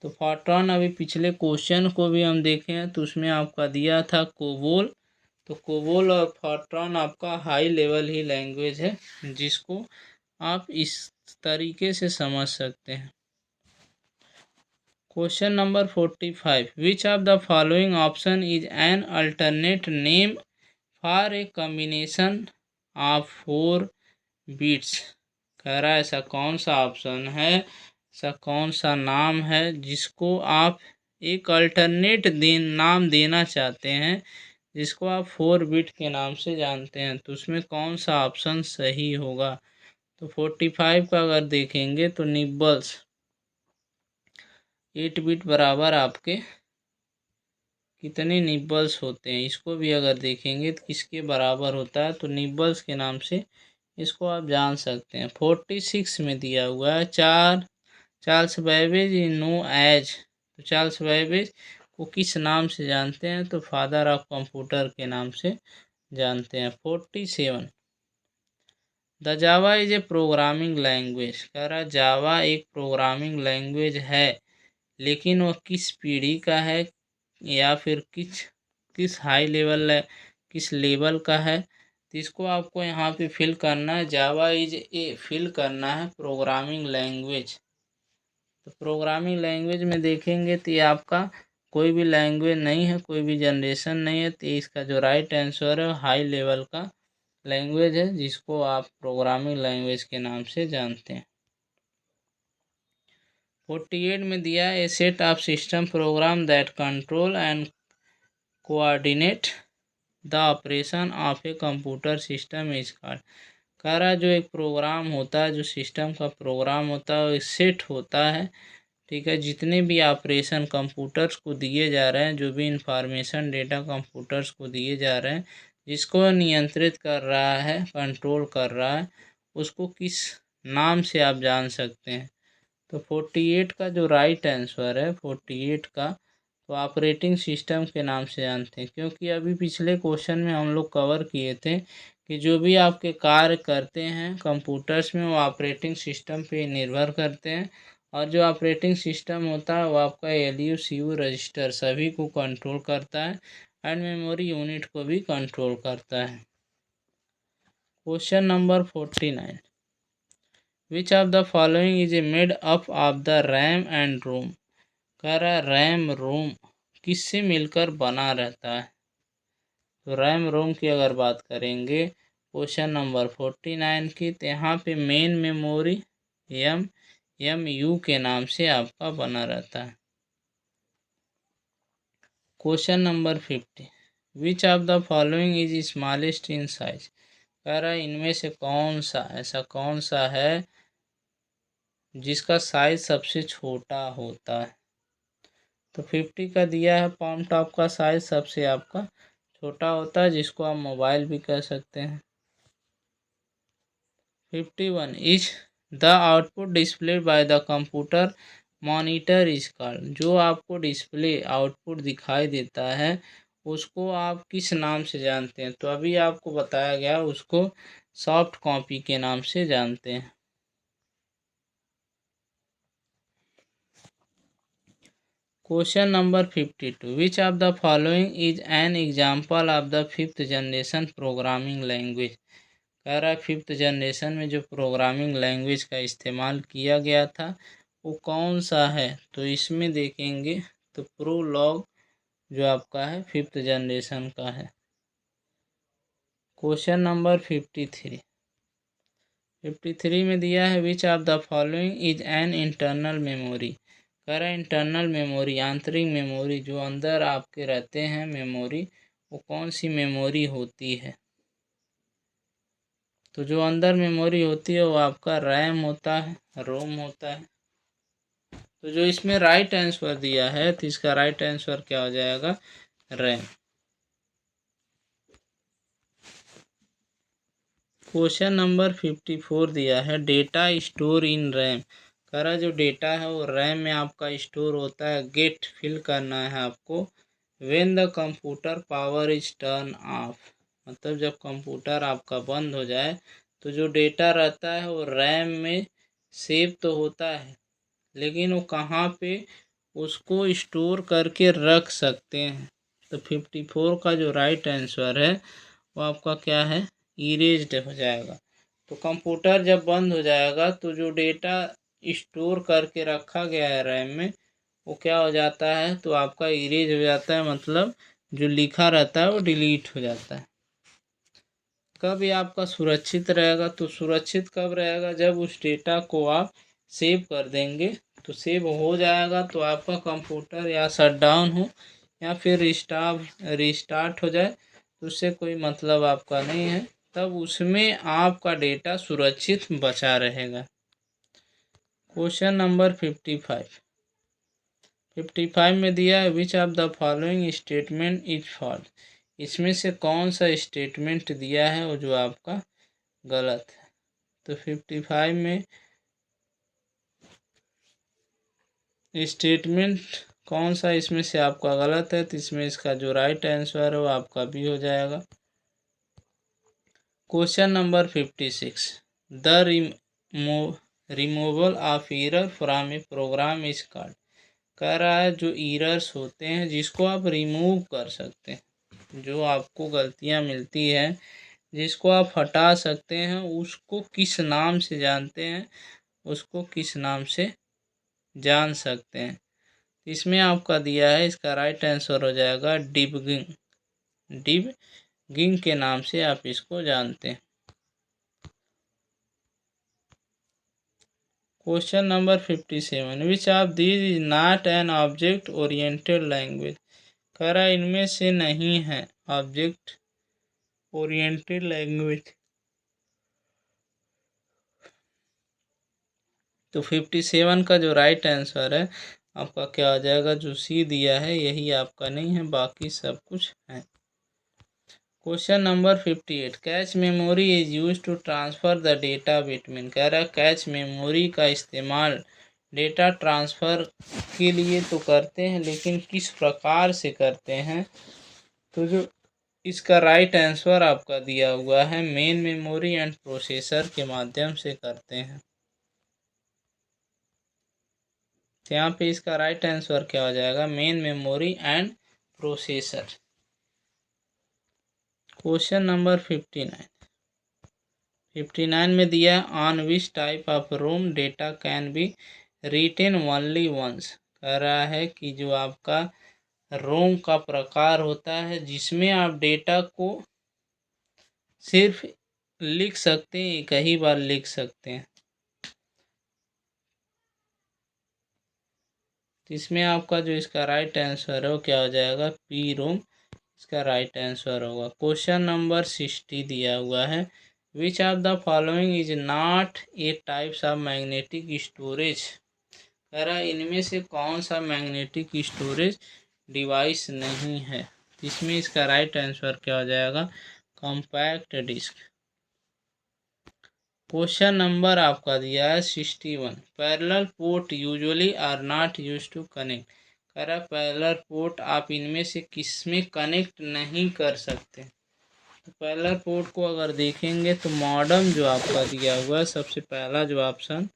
तो फोर्ट्रॉन, अभी पिछले क्वेश्चन को भी हम देखे हैं तो उसमें आपका दिया था कोबोल। तो कोबोल और फोर्ट्रॉन आपका हाई लेवल ही लैंग्वेज है, जिसको आप इस तरीके से समझ सकते हैं। Question number 45, which of the following option is an alternate name for a combination of 4 bits. कह रहा है ऐसा कौन सा ऑप्शन है, ऐसा कौन सा नाम है जिसको आप एक अल्टरनेट नाम देना चाहते हैं, जिसको आप 4 बिट के नाम से जानते हैं, तो उसमें कौन सा ऑप्शन सही होगा। तो 45 का अगर देखेंगे तो निब्बल्स, 8 बिट बराबर आपके कितने निब्बल्स होते हैं, इसको भी अगर देखेंगे तो किसके बराबर होता है, तो निब्बल्स के नाम से इसको आप जान सकते हैं। 46 में दिया हुआ है चार्ल्स बैबेज नो एज, तो चार्ल्स बैबेज को किस नाम से जानते हैं, तो फादर ऑफ कंप्यूटर के नाम से जानते हैं। 47, the Java is a programming language. कह रहा जावा एक प्रोग्रामिंग लैंग्वेज है, लेकिन वह किस पीढ़ी का है या फिर किस हाई लेवल, किस लेवल का है, तो इसको आपको यहाँ पे फिल करना है। जावा इज ए, फिल करना है प्रोग्रामिंग लैंग्वेज। तो प्रोग्रामिंग लैंग्वेज में देखेंगे तो ये आपका कोई भी लैंग्वेज नहीं है, कोई भी जनरेशन नहीं है, तो इसका जो राइट आंसर है हाई लेवल का लैंग्वेज है, जिसको आप प्रोग्रामिंग लैंग्वेज के नाम से जानते हैं। 48 में दिया a set of system program that control and coordinate the operation of a computer system is called. कह रहा जो एक प्रोग्राम होता है, जो सिस्टम का प्रोग्राम होता है, वो सेट होता है, ठीक है, जितने भी ऑपरेशन कंप्यूटर्स को दिए जा रहे हैं, जो भी इंफॉर्मेशन डेटा कंप्यूटर्स को दिए जा रहे हैं, जिसको नियंत्रित कर रहा है, कंट्रोल कर रहा है, उसको किस नाम से आप जान सकते हैं। तो 48 का जो राइट आंसर है 48 का, तो ऑपरेटिंग सिस्टम के नाम से जानते हैं, क्योंकि अभी पिछले क्वेश्चन में हम लोग कवर किए थे कि जो भी आपके कार्य करते हैं कंप्यूटर्स में, वो ऑपरेटिंग सिस्टम पे निर्भर करते हैं, और जो ऑपरेटिंग सिस्टम होता है वो आपका एलयू सीयू रजिस्टर सभी को कंट्रोल करता है, एंड मेमोरी यूनिट को भी कंट्रोल करता है। Question number 49, which of the following is a made up of the RAM and ROM. कह रहा है रैम रोम किससे मिलकर बना रहता है। तो रैम रोम की अगर बात करेंगे क्वेश्चन नंबर 49 की, तो यहाँ पे मेन मेमोरी MMU के नाम से आपका बना रहता है। Question number 50, which of the following is smallest in size. कह रहा है इनमें से कौन सा ऐसा कौन सा है जिसका साइज सबसे छोटा होता है। तो 50 का दिया है पाम टॉप का साइज सबसे आपका छोटा होता है, जिसको आप मोबाइल भी कह सकते हैं। 51, is the output display bye the computer monitor is called. जो आपको डिस्प्ले आउटपुट दिखाई देता है उसको आप किस नाम से जानते हैं, तो अभी आपको बताया गया उसको सॉफ्ट कॉपी के नाम से जानते हैं। Question number 52, which of the following is an example of the 5th generation programming language. कह रहा है 5th जनरेशन में जो प्रोग्रामिंग लैंग्वेज का इस्तेमाल किया गया था वो कौन सा है, तो इसमें देखेंगे तो प्रोलॉग जो आपका है 5th जनरेशन का है। क्वेश्चन नंबर 53 में दिया है which of the following is an internal memory. कह रहा है इंटरनल मेमोरी, आंतरिक मेमोरी, जो अंदर आपके रहते हैं मेमोरी, वो कौन सी मेमोरी होती है। तो जो अंदर मेमोरी होती है वो आपका रैम होता है, रोम होता है। तो जो इसमें राइट आंसर दिया है तो इसका राइट आंसर क्या हो जाएगा, रैम। क्वेश्चन नंबर 54 दिया है डेटा स्टोर इन रैम। कह रहा जो डेटा है वो रैम में आपका स्टोर होता है, गेट फिल करना है आपको when the computer power is turn off. मतलब जब कंप्यूटर आपका बंद हो जाए तो जो डेटा रहता है वो रैम में सेव तो होता है, लेकिन वो कहाँ पे उसको स्टोर करके रख सकते हैं। तो 54 का जो राइट आंसर है वो आपका क्या है, इरेज्ड हो जाएगा। तो कंप्यूटर जब बंद हो जाएगा तो जो डेटा स्टोर करके रखा गया है रैम में वो क्या हो जाता है, तो आपका इरेज हो जाता है, मतलब जो लिखा रहता है वो डिलीट हो जाता है। कब ये आपका सुरक्षित रहेगा, तो सुरक्षित कब रहेगा, जब उस डेटा को आप सेव कर देंगे। तो सेव हो जाएगा तो आपका कंप्यूटर या शट डाउन हो या फिर रिस्टार्ट हो जाए तो उससे कोई मतलब आपका नहीं है, तब उसमें आपका डेटा सुरक्षित बचा रहेगा। क्वेश्चन नंबर 55 में दिया है which of the following statement is false. इसमें से कौन सा स्टेटमेंट दिया है वो जो आपका गलत है। तो 55 में स्टेटमेंट कौन सा इसमें से आपका गलत है, तो इसमें इसका जो राइट आंसर है वो आपका बी हो जाएगा। Question number 56 the removal of error from a program is called. कह रहा है जो एरर्स होते हैं जिसको आप रिमूव कर सकते हैं, जो आपको गलतियां मिलती हैं जिसको आप हटा सकते हैं, उसको किस नाम से जानते हैं, उसको किस नाम से जान सकते हैं। इसमें आपका दिया है, इसका राइट आंसर हो जाएगा डिबगिंग। डिबगिंग के नाम से आप इसको जानते हैं। Question number 57 which of this is not an object oriented language. कह रहा है इनमें से नहीं है ऑब्जेक्ट ओरिएंटेड लैंग्वेज। तो 57 का जो राइट आंसर है आपका क्या आ जाएगा, जो सी दिया है यही आपका नहीं है, बाकी सब कुछ है। Question number 58 cache memory is use to transfer the data between. कह रहा है कैच मेमोरी का इस्तेमाल डेटा ट्रांसफर के लिए तो करते हैं, लेकिन किस प्रकार से करते हैं, तो जो इसका राइट आंसर आपका दिया हुआ है मेन मेमोरी एंड प्रोसेसर के माध्यम से करते हैं। तो यहाँ पे इसका राइट आंसर क्या हो जाएगा, main memory and processor. Question number 59 में दिया on which type of ROM data can be written only once. कह रहा है कि जो आपका रोम का प्रकार होता है जिसमें आप डेटा को सिर्फ लिख सकते हैं, एक ही बार लिख सकते हैं। तो इसमें आपका जो इसका राइट आंसर है वो क्या हो जाएगा, पी रोम इसका राइट आंसर होगा। क्वेश्चन नंबर 60 दिया हुआ है which of the following is not a types of magnetic storage. कह रहा है इनमें से कौन सा मैग्नेटिक स्टोरेज डिवाइस नहीं है। इसमें इसका राइट आंसर क्या हो जाएगा, कॉम्पैक्ट डिस्क। क्वेश्चन नंबर आपका दिया है 61 parallel port usually are not use to connect. कह रहा है पैरेलल पोर्ट आप इनमें से किसमें कनेक्ट नहीं कर सकते। तो पैरेलल पोर्ट को अगर देखेंगे तो मॉडम जो आपका दिया हुआ है, सबसे पहला जो ऑप्शन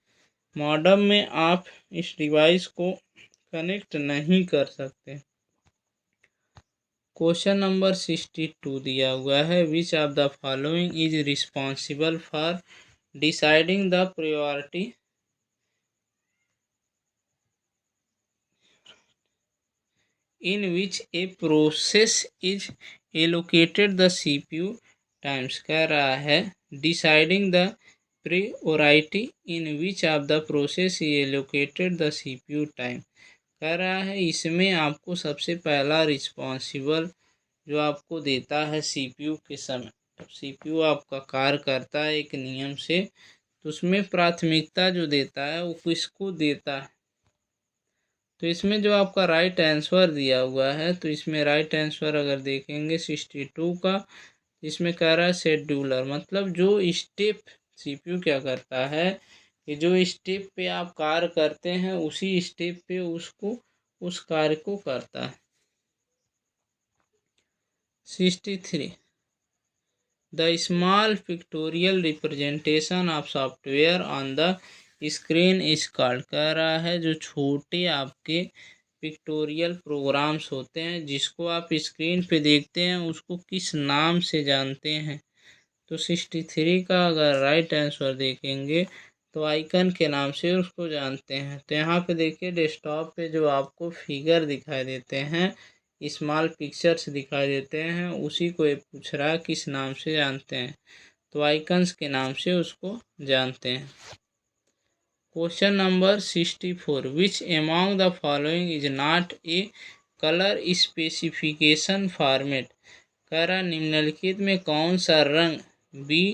मॉडम में आप इस डिवाइस को कनेक्ट नहीं कर सकते। क्वेश्चन नंबर 62 दिया हुआ है which of the following is responsible for deciding the priority in which a process is allocated the CPU times। कह रहा है deciding the priority in which of the process is allocated the CPU time। कह रहा है इसमें आपको सबसे पहला रिस्पॉन्सिबल जो आपको देता है सीपीयू के समय, जब सीपीयू आपका कार्य करता है एक नियम से, तो उसमें प्राथमिकता जो देता है वो किसको देता है। तो इसमें जो आपका राइट आंसर दिया हुआ है, तो इसमें राइट आंसर अगर देखेंगे 62 का, इसमें कह रहा है शेड्यूलर, मतलब जो स्टेप सीपीयू क्या करता है कि जो स्टेप पे आप कार्य करते हैं उसी स्टेप पे उसको उस कार्य को करता है। 63 the small pictorial representation of software on the screen is called. कह रहा है जो छोटे आपके पिक्टोरियल प्रोग्राम्स होते हैं, जिसको आप स्क्रीन पे देखते हैं उसको किस नाम से जानते हैं। तो 63 का अगर राइट आंसर देखेंगे तो आइकन के नाम से उसको जानते हैं। तो यहाँ पे देखिए डेस्कटॉप पे जो आपको फिगर दिखाई देते हैं, स्मॉल पिक्चर्स दिखाई देते हैं, उसी को ये पूछ रहा है किस नाम से जानते हैं। तो आइकन्स के नाम से उसको जानते हैं। Question number 64, which among the following is not a colour specification format. कह रहा निम्नलिखित में कौन सा रंग बी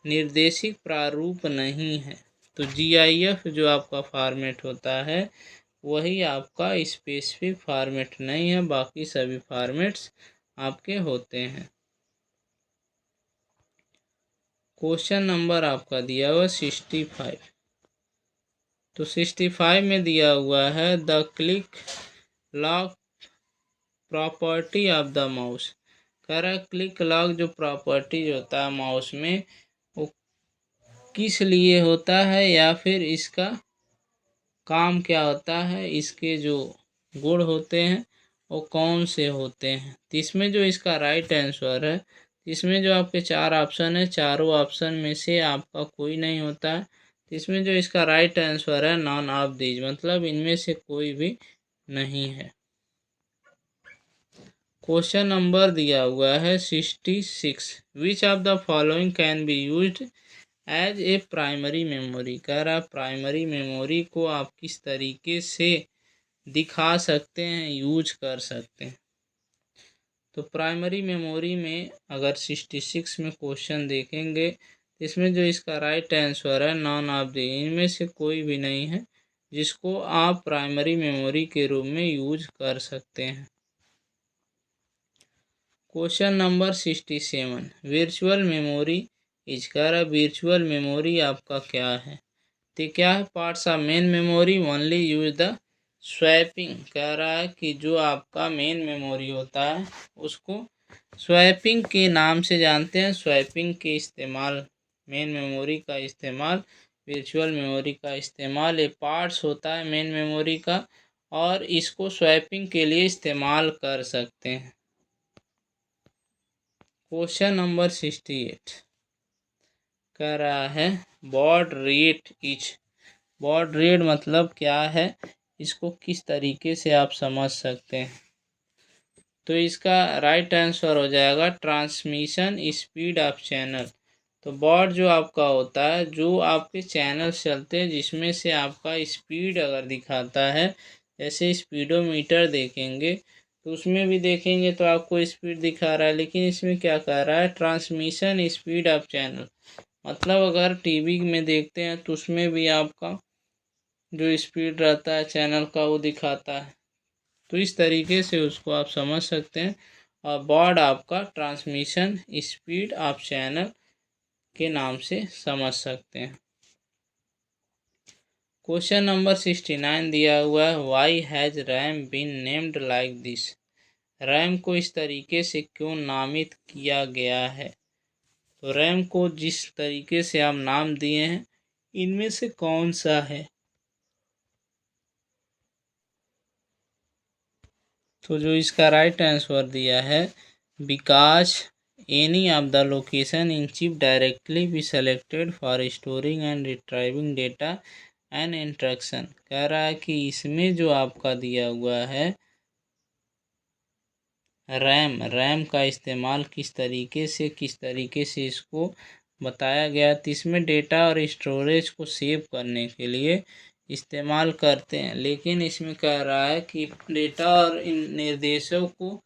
निर्देशिक प्रारूप नहीं है। तो GIF जो आपका फॉर्मेट होता है वही आपका स्पेसिफिक फॉर्मेट नहीं है, बाकी सभी फॉर्मेट्स आपके होते हैं। क्वेश्चन नंबर आपका दिया हुआ 65। तो 65 में दिया हुआ है the click lock property of the mouse. कह रहा है क्लिक लॉक जो प्रॉपर्टी होता है माउस में वो किस लिए होता है या फिर इसका काम क्या होता है, इसके जो गुण होते हैं वो कौन से होते हैं। तो इसमें जो इसका राइट आंसर है, इसमें जो आपके 4 ऑप्शन है, चारों ऑप्शन में से आपका कोई नहीं होता है। इसमें जो इसका राइट आंसर है नॉन ऑफ दीज, मतलब इनमें से कोई भी नहीं है। क्वेश्चन नंबर दिया हुआ है 66, which of the following can be used as a primary memory. कह रहा प्राइमरी मेमोरी को आप किस तरीके से दिखा सकते हैं, यूज कर सकते हैं। तो प्राइमरी मेमोरी में अगर 66 में क्वेश्चन देखेंगे, इसमें जो इसका राइट आंसर है नॉन ऑफ द, इनमें से कोई भी नहीं है जिसको आप प्राइमरी मेमोरी के रूप में यूज कर सकते हैं। Question number 67, virtual memory is. कह रहा वर्चुअल मेमोरी आपका क्या है। तो क्या है, parts of main memory only use the swapping. कह रहा है कि जो आपका मेन मेमोरी होता है उसको स्वैपिंग के नाम से जानते हैं। स्वैपिंग के इस्तेमाल, मेन मेमोरी का इस्तेमाल, वर्चुअल मेमोरी का इस्तेमाल, ये पार्ट्स होता है मेन मेमोरी का और इसको स्वैपिंग के लिए इस्तेमाल कर सकते हैं। क्वेश्चन नंबर 68 कह रहा है baud rate is. Baud rate मतलब क्या है, इसको किस तरीके से आप समझ सकते हैं। तो इसका राइट आंसर हो जाएगा ट्रांसमिशन स्पीड ऑफ चैनल। तो बॉड जो आपका होता है, जो आपके चैनल चलते हैं जिसमें से आपका स्पीड अगर दिखाता है, जैसे स्पीडोमीटर देखेंगे तो उसमें भी देखेंगे तो आपको स्पीड दिखा रहा है, लेकिन इसमें क्या कह रहा है, ट्रांसमिशन स्पीड ऑफ चैनल। मतलब अगर टीवी में देखते हैं तो उसमें भी आपका जो स्पीड रहता है चैनल का वो दिखाता है। तो इस तरीके से उसको आप समझ सकते हैं। और बॉड आपका ट्रांसमिशन स्पीड ऑफ चैनल के नाम से समझ सकते हैं। क्वेश्चन नंबर 69 दिया हुआ है why has RAM been named like this. RAM को इस तरीके से क्यों नामित किया गया है। तो रैम को जिस तरीके से आप नाम दिए हैं इनमें से कौन सा है। तो जो इसका राइट आंसर दिया है, because any of the location in chip directly be selected for storing and retrieving data and instruction. कह रहा है कि इसमें जो आपका दिया हुआ है रैम का इस्तेमाल किस तरीके से इसको बताया गया। तो इसमें डेटा और स्टोरेज को सेव करने के लिए इस्तेमाल करते हैं, लेकिन इसमें कह रहा है कि डेटा और इन निर्देशों को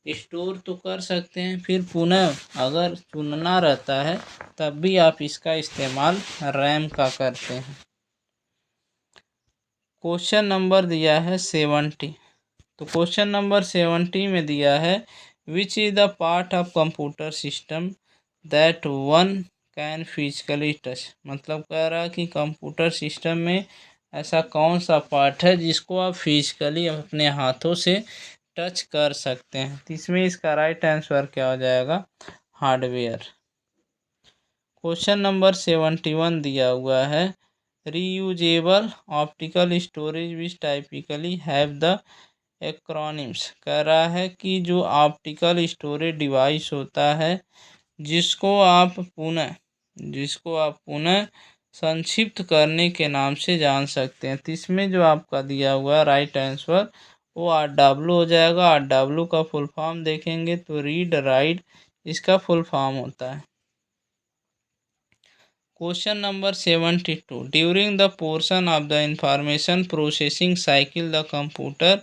स्टोर तो कर सकते हैं, फिर पुनः अगर चुनना रहता है तब भी आप इसका इस्तेमाल रैम का करते हैं। क्वेश्चन नंबर दिया है 70। तो क्वेश्चन नंबर 70 में दिया है which is the part of computer system that one can physically touch. मतलब कह रहा है कि कंप्यूटर सिस्टम में ऐसा कौन सा पार्ट है जिसको आप फिजिकली अपने हाथों से टच कर सकते हैं। तो इसमें इसका राइट आंसर क्या हो जाएगा, हार्डवेयर। क्वेश्चन नंबर 71 दिया हुआ है reusable optical storage which typically have the acronyms कह रहा है कि जो ऑप्टिकल स्टोरेज डिवाइस होता है जिसको आप पुनः संक्षिप्त करने के नाम से जान सकते हैं। तो इसमें जो आपका दिया हुआ है राइट आंसर वो RW हो जाएगा। RW का फुल फॉर्म देखेंगे तो रीड राइट इसका फुल फॉर्म होता है। Question number 72 during the portion of the information processing cycle the computer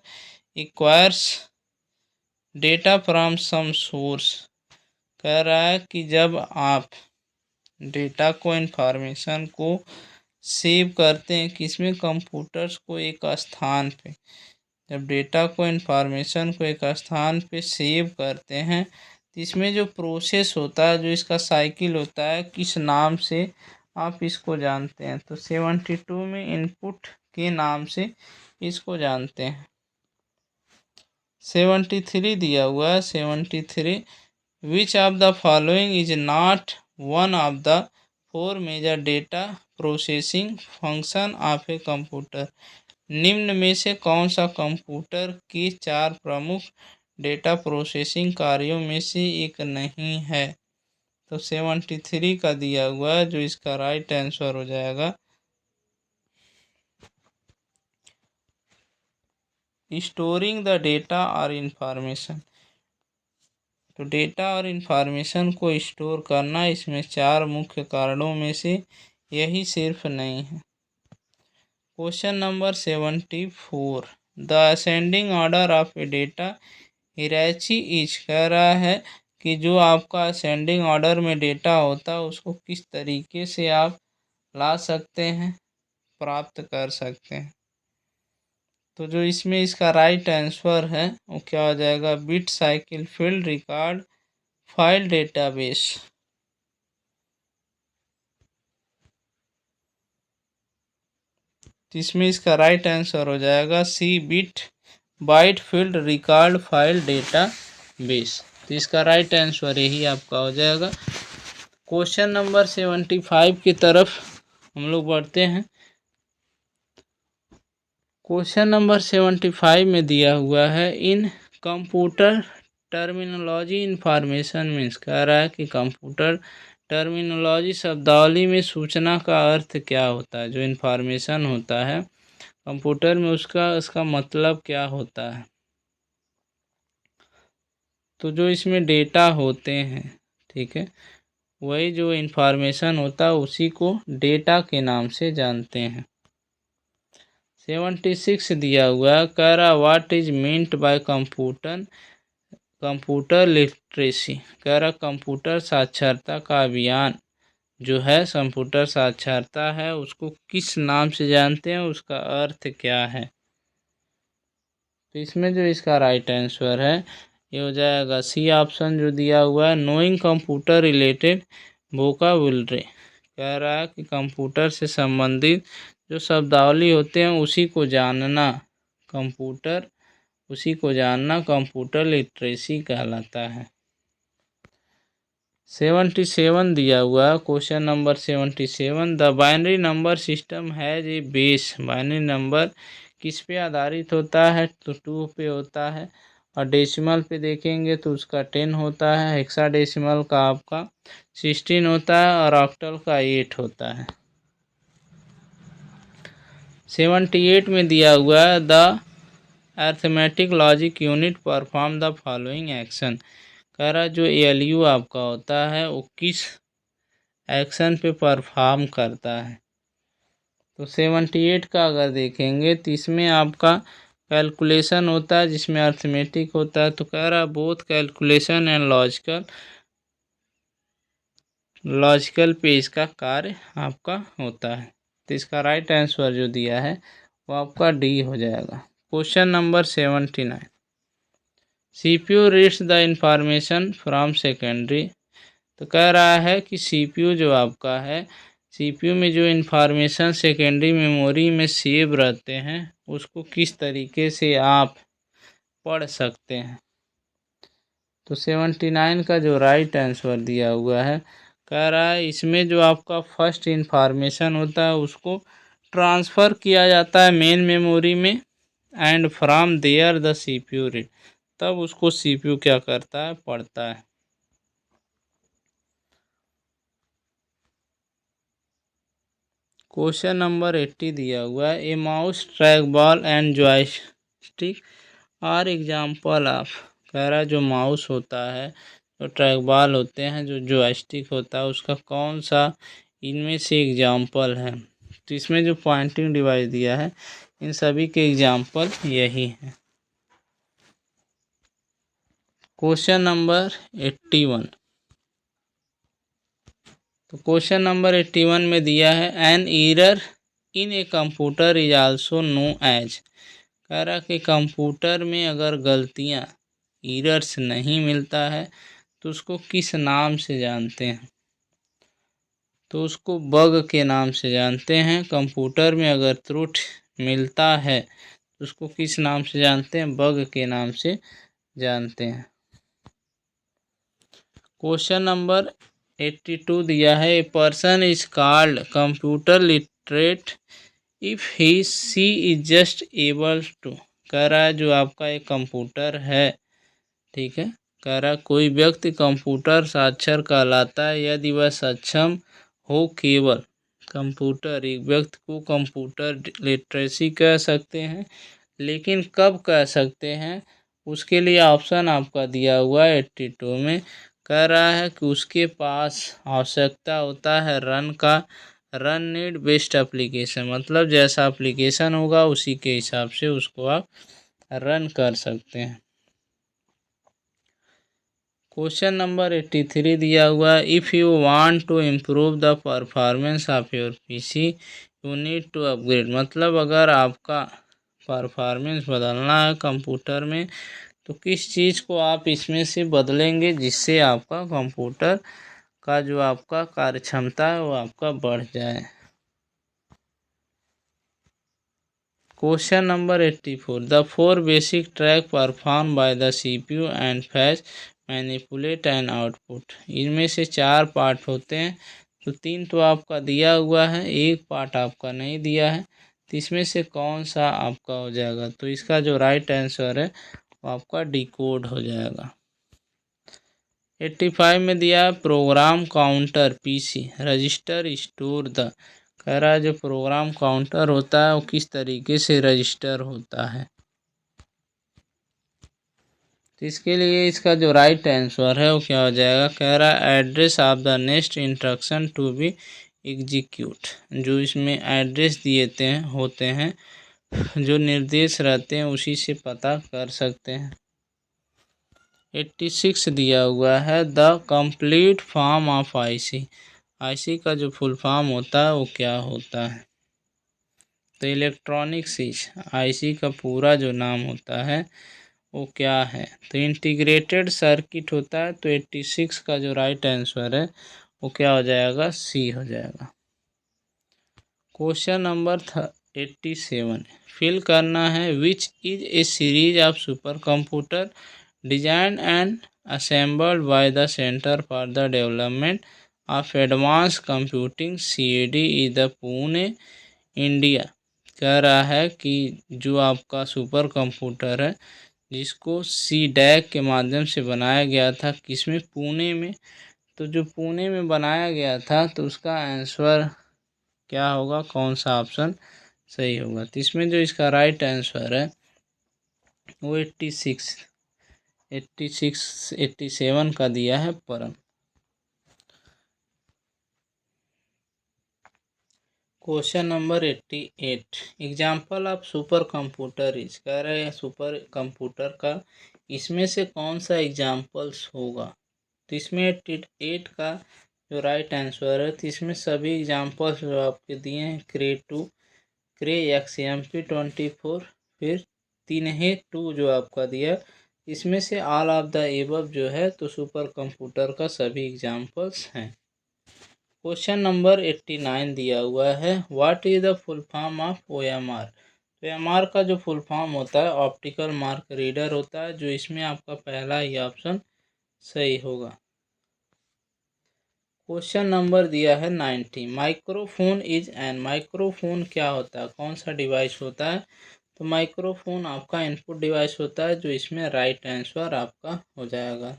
acquires data from some source. कह रहा है कि जब आप डेटा को इंफॉर्मेशन को सेव करते हैं किसमें, कंप्यूटर्स को एक स्थान पे, जब डेटा को इंफॉर्मेशन को एक स्थान पे सेव करते हैं तो इसमें जो प्रोसेस होता है, जो इसका साइकिल होता है, किस नाम से आप इसको जानते हैं। तो 72 में इनपुट के नाम से इसको जानते हैं। 73 दिया हुआ है। 73 which of the following is not one of the 4 major data processing function of a computer. निम्न में से कौन सा कंप्यूटर के 4 प्रमुख डेटा प्रोसेसिंग कार्यों में से एक नहीं है। तो 73 का दिया हुआ है, जो इसका राइट आंसर हो जाएगा स्टोरिंग द डेटा और इंफॉर्मेशन। तो डेटा और इंफॉर्मेशन को स्टोर करना, इसमें 4 मुख्य कारणों में से यही सिर्फ नहीं है। Question number 74 the ascending order of a data hierarchy is. कह रहा है कि जो आपका असेंडिंग ऑर्डर में डेटा होता है उसको किस तरीके से आप ला सकते हैं, प्राप्त कर सकते हैं। तो जो इसमें इसका राइट आंसर है वो क्या हो जाएगा, bit cycle field record file database. तो इसमें इसका राइट आंसर हो जाएगा C bit byte field record file database. तो इसका राइट आंसर यही आपका हो जाएगा। क्वेश्चन नंबर 75 की तरफ हम लोग बढ़ते हैं। क्वेश्चन नंबर 75 में दिया हुआ है इन कंप्यूटर टर्मिनोलॉजी इंफॉर्मेशन मीन्स। कह रहा है कि कंप्यूटर टर्मिनोलॉजी शब्दावली में सूचना का अर्थ क्या होता है। जो इंफॉर्मेशन होता है कंप्यूटर में उसका मतलब क्या होता है। तो जो इसमें डेटा होते हैं, ठीक है, वही जो इंफॉर्मेशन होता है उसी को डेटा के नाम से जानते हैं। 76 दिया हुआ है। कह रहा what is meant bye computer literacy. कह रहा कंप्यूटर साक्षरता का अभियान जो है, कंप्यूटर साक्षरता है, उसको किस नाम से जानते हैं, उसका अर्थ क्या है। तो इसमें जो इसका राइट आंसर है ये हो जाएगा सी ऑप्शन जो दिया हुआ है, नोइंग कंप्यूटर रिलेटेड वोकाबुलरी। कह रहा है कि कंप्यूटर से संबंधित जो शब्दावली होते हैं उसी को जानना कंप्यूटर लिटरेसी कहलाता है। 77 दिया हुआ है। Question number 77 the binary number system has a base. Binary number किस पे आधारित होता है, तो 2 पे होता है। और डेसिमल पे देखेंगे तो उसका 10 होता है। हेक्साडेसिमल का आपका 16 होता है और ऑक्टल का 8 होता है। 78 में दिया हुआ है the arithmetic logic unit perform the following action. कह रहा जो ALU आपका होता है वो किस एक्शन पे परफॉर्म करता है। तो 78 का अगर देखेंगे तो इसमें आपका कैलकुलेशन होता है जिसमें अर्थमेटिक होता है। तो कह रहा बोथ कैलकुलेशन एंड लॉजिकल पे इसका कार्य आपका होता है। तो इसका राइट आंसर जो दिया है वो आपका डी हो जाएगा। Question number 79 CPU reads the information from secondary. तो कह रहा है कि CPU जो आपका है, CPU में जो इंफॉर्मेशन सेकेंडरी मेमोरी में सेव रहते हैं उसको किस तरीके से आप पढ़ सकते हैं। तो 79 का जो राइट आंसर दिया हुआ है, कह रहा है इसमें जो आपका फर्स्ट इंफॉर्मेशन होता है उसको ट्रांसफ़र किया जाता है मेन मेमोरी में, and from there the CPU read, तब उसको CPU क्या करता है, पढ़ता है। क्वेश्चन नंबर 80 दिया हुआ है, a mouse, track ball and joystick are example of, कह रहा है जो माउस होता है, जो ट्रैक बॉल होते हैं, जो जॉयस्टिक होता है, उसका कौन सा इनमें से एग्जाम्पल है। तो इसमें जो पॉइंटिंग डिवाइस दिया है, इन सभी के एग्जाम्पल यही हैं। क्वेश्चन नंबर 81, तो क्वेश्चन नंबर 81 में दिया है, an error in a computer is also know as, कह रहा कि कंप्यूटर में अगर गलतियाँ, एरर्स नहीं मिलता है तो उसको किस नाम से जानते हैं, तो उसको बग के नाम से जानते हैं। कंप्यूटर में अगर त्रुटि मिलता है तो उसको किस नाम से जानते हैं, बग के नाम से जानते हैं। क्वेश्चन नंबर 82 दिया है, a person is called computer literate if he she is just able to, कह रहा है जो आपका एक कंप्यूटर है, ठीक है, कह रहा कोई व्यक्ति कंप्यूटर साक्षर कहलाता है यदि वह सक्षम हो केवल, कंप्यूटर, एक व्यक्ति को कंप्यूटर लिटरेसी कह सकते हैं, लेकिन कब कह सकते हैं, उसके लिए ऑप्शन आपका दिया हुआ है 82 में। कह रहा है कि उसके पास आवश्यकता होता है रन का, रन नीड बेस्ड एप्लीकेशन, मतलब जैसा एप्लीकेशन होगा उसी के हिसाब से उसको आप रन कर सकते हैं। क्वेश्चन नंबर 83 दिया हुआ है, if you want to improve the performance of your PC you need to upgrade, मतलब अगर आपका परफॉर्मेंस बदलना है कंप्यूटर में तो किस चीज़ को आप इसमें से बदलेंगे जिससे आपका कंप्यूटर का जो आपका कार्य क्षमता है वो आपका बढ़ जाए। Question number 84, the four basic track perform by the CPU and fetch manipulate and output, इनमें से 4 पार्ट होते हैं, तो 3 तो आपका दिया हुआ है, एक पार्ट आपका नहीं दिया है, तो इसमें से कौन सा आपका हो जाएगा, तो इसका जो राइट आंसर है वो आपका डिकोड हो जाएगा। 85 में दिया है, program counter PC register store the, कह रहा है जो प्रोग्राम काउंटर होता है वो किस तरीके से रजिस्टर होता है, तो इसके लिए इसका जो राइट आंसर है वो क्या हो जाएगा, कह रहा है address of the next instruction to be execute, जो इसमें एड्रेस दिए होते हैं, जो निर्देश रहते हैं उसी से पता कर सकते हैं। 86 दिया हुआ है, the complete form of IC का जो फुल फॉर्म होता है वो क्या होता है, तो इलेक्ट्रॉनिक स्विच IC का पूरा जो नाम होता है वो क्या है, तो इंटीग्रेटेड सर्किट होता है, तो 86 का जो राइट आंसर है वो क्या हो जाएगा, C हो जाएगा। क्वेश्चन नंबर 87, फिल करना है, which is a series of super computer design and assembled by the centre for the development of advance computing CAD is the Pune India, कह रहा है कि जो आपका सुपर कंप्यूटर है जिसको CDAC के माध्यम से बनाया गया था, किसमें, पुणे में, तो जो पुणे में बनाया गया था तो उसका आंसर क्या होगा, कौन सा ऑप्शन सही होगा, तो इसमें जो इसका राइट आंसर है वो 86 87 का दिया है परम। Question number 88, example of super computer is, कह रहे हैं सुपर कंप्यूटर का इसमें से कौन सा एग्जाम्पल्स होगा, तो इसमें 88 का जो राइट आंसर है, तो इसमें सभी एग्जाम्पल्स जो आपके दिए हैं, क्रे2, क्रे XMP24, फिर 3 2 जो आपका दिया, इसमें से ऑल ऑफ द एबव जो है तो सुपर कंप्यूटर का सभी एग्जाम्पल्स हैं। क्वेश्चन नंबर 89 दिया हुआ है, what is the full form of OMR, तो OMR का जो फुल फॉर्म होता है ऑप्टिकल मार्क रीडर होता है, जो इसमें आपका पहला ही ऑप्शन सही होगा। क्वेश्चन नंबर दिया है 90, माइक्रोफोन इज एन, माइक्रोफोन क्या होता है, कौन सा डिवाइस होता है, तो माइक्रोफोन आपका इनपुट डिवाइस होता है, जो इसमें राइट आंसर आपका हो जाएगा।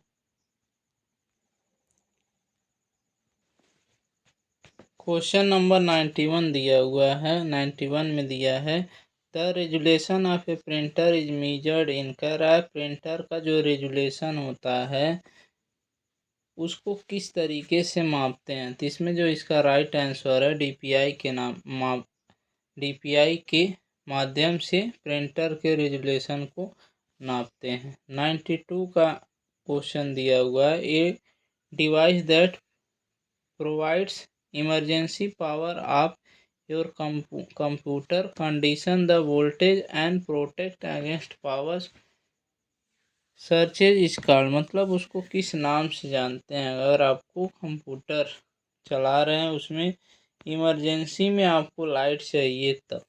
क्वेश्चन नंबर 91 दिया हुआ है। 91 में दिया है the resolution of a printer is measured in. कह रहा है प्रिंटर का जो रेजुलेशन होता है उसको किस तरीके से मापते हैं। तो इसमें जो इसका राइट आंसर है डीपीआई के डीपीआई के माध्यम से प्रिंटर के रेजुलेशन को नापते हैं। 92 का क्वेश्चन दिया हुआ है a device that provides emergency power of your computer condition the voltage and protect against power searches इस कार्ड। मतलब उसको किस नाम से जानते हैं। अगर आपको कंप्यूटर चला रहे हैं उसमें इमरजेंसी में आपको लाइट चाहिए, तब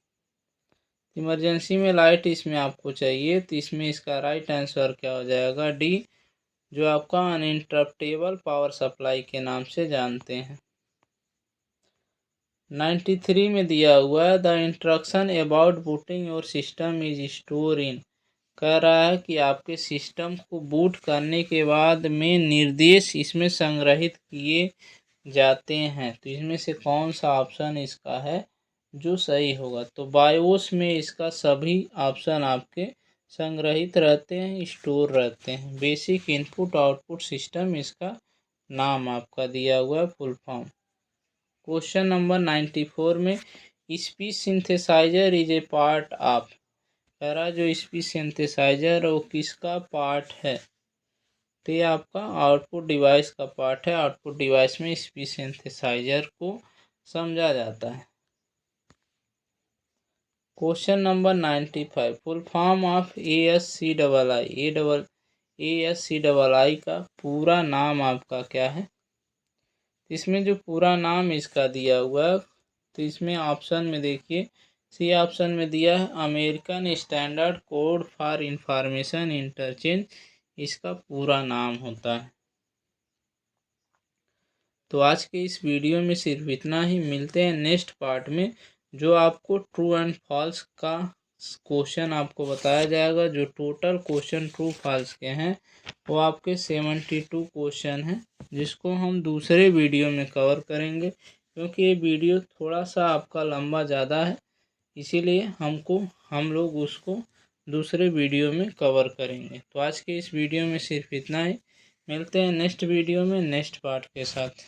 इमरजेंसी में लाइट इसमें आपको चाहिए, तो इसमें इसका राइट आंसर क्या हो जाएगा डी, जो आपका अनइंटरप्टेबल पावर सप्लाई के नाम से जानते हैं। 93 में दिया हुआ है the instruction about booting your system is store in. कह रहा है कि आपके सिस्टम को बूट करने के बाद में निर्देश इसमें संग्रहित किए जाते हैं। तो इसमें से कौन सा ऑप्शन इसका है जो सही होगा। तो बायोस में इसका सभी ऑप्शन आपके संग्रहित रहते हैं, स्टोर रहते हैं। बेसिक इनपुट आउटपुट सिस्टम इसका नाम आपका दिया हुआ है, फुल फॉर्म। क्वेश्चन नंबर 94 में speech synthesizer is a part of. कह रहा जो स्पीच सिंथेसाइजर वो किसका पार्ट है। तो ये आपका आउटपुट डिवाइस का पार्ट है। आउटपुट डिवाइस में स्पीच सिंथेसाइजर को समझा जाता है। Question number 95 full form of ASCII का पूरा नाम आपका क्या है। इसमें जो पूरा नाम इसका दिया हुआ है, तो इसमें ऑप्शन में देखिए सी ऑप्शन में दिया है American standard code for information interchange, इसका पूरा नाम होता है। तो आज के इस वीडियो में सिर्फ इतना ही। मिलते हैं नेक्स्ट पार्ट में, जो आपको ट्रू एंड फॉल्स का क्वेश्चन आपको बताया जाएगा। जो टोटल क्वेश्चन ट्रू फॉल्स के हैं वो आपके 72 क्वेश्चन हैं, जिसको हम दूसरे वीडियो में कवर करेंगे। क्योंकि ये वीडियो थोड़ा सा आपका लंबा ज़्यादा है, इसीलिए हम लोग उसको दूसरे वीडियो में कवर करेंगे। तो आज के इस वीडियो में सिर्फ इतना ही। मिलते हैं नेक्स्ट वीडियो में नेक्स्ट पार्ट के साथ।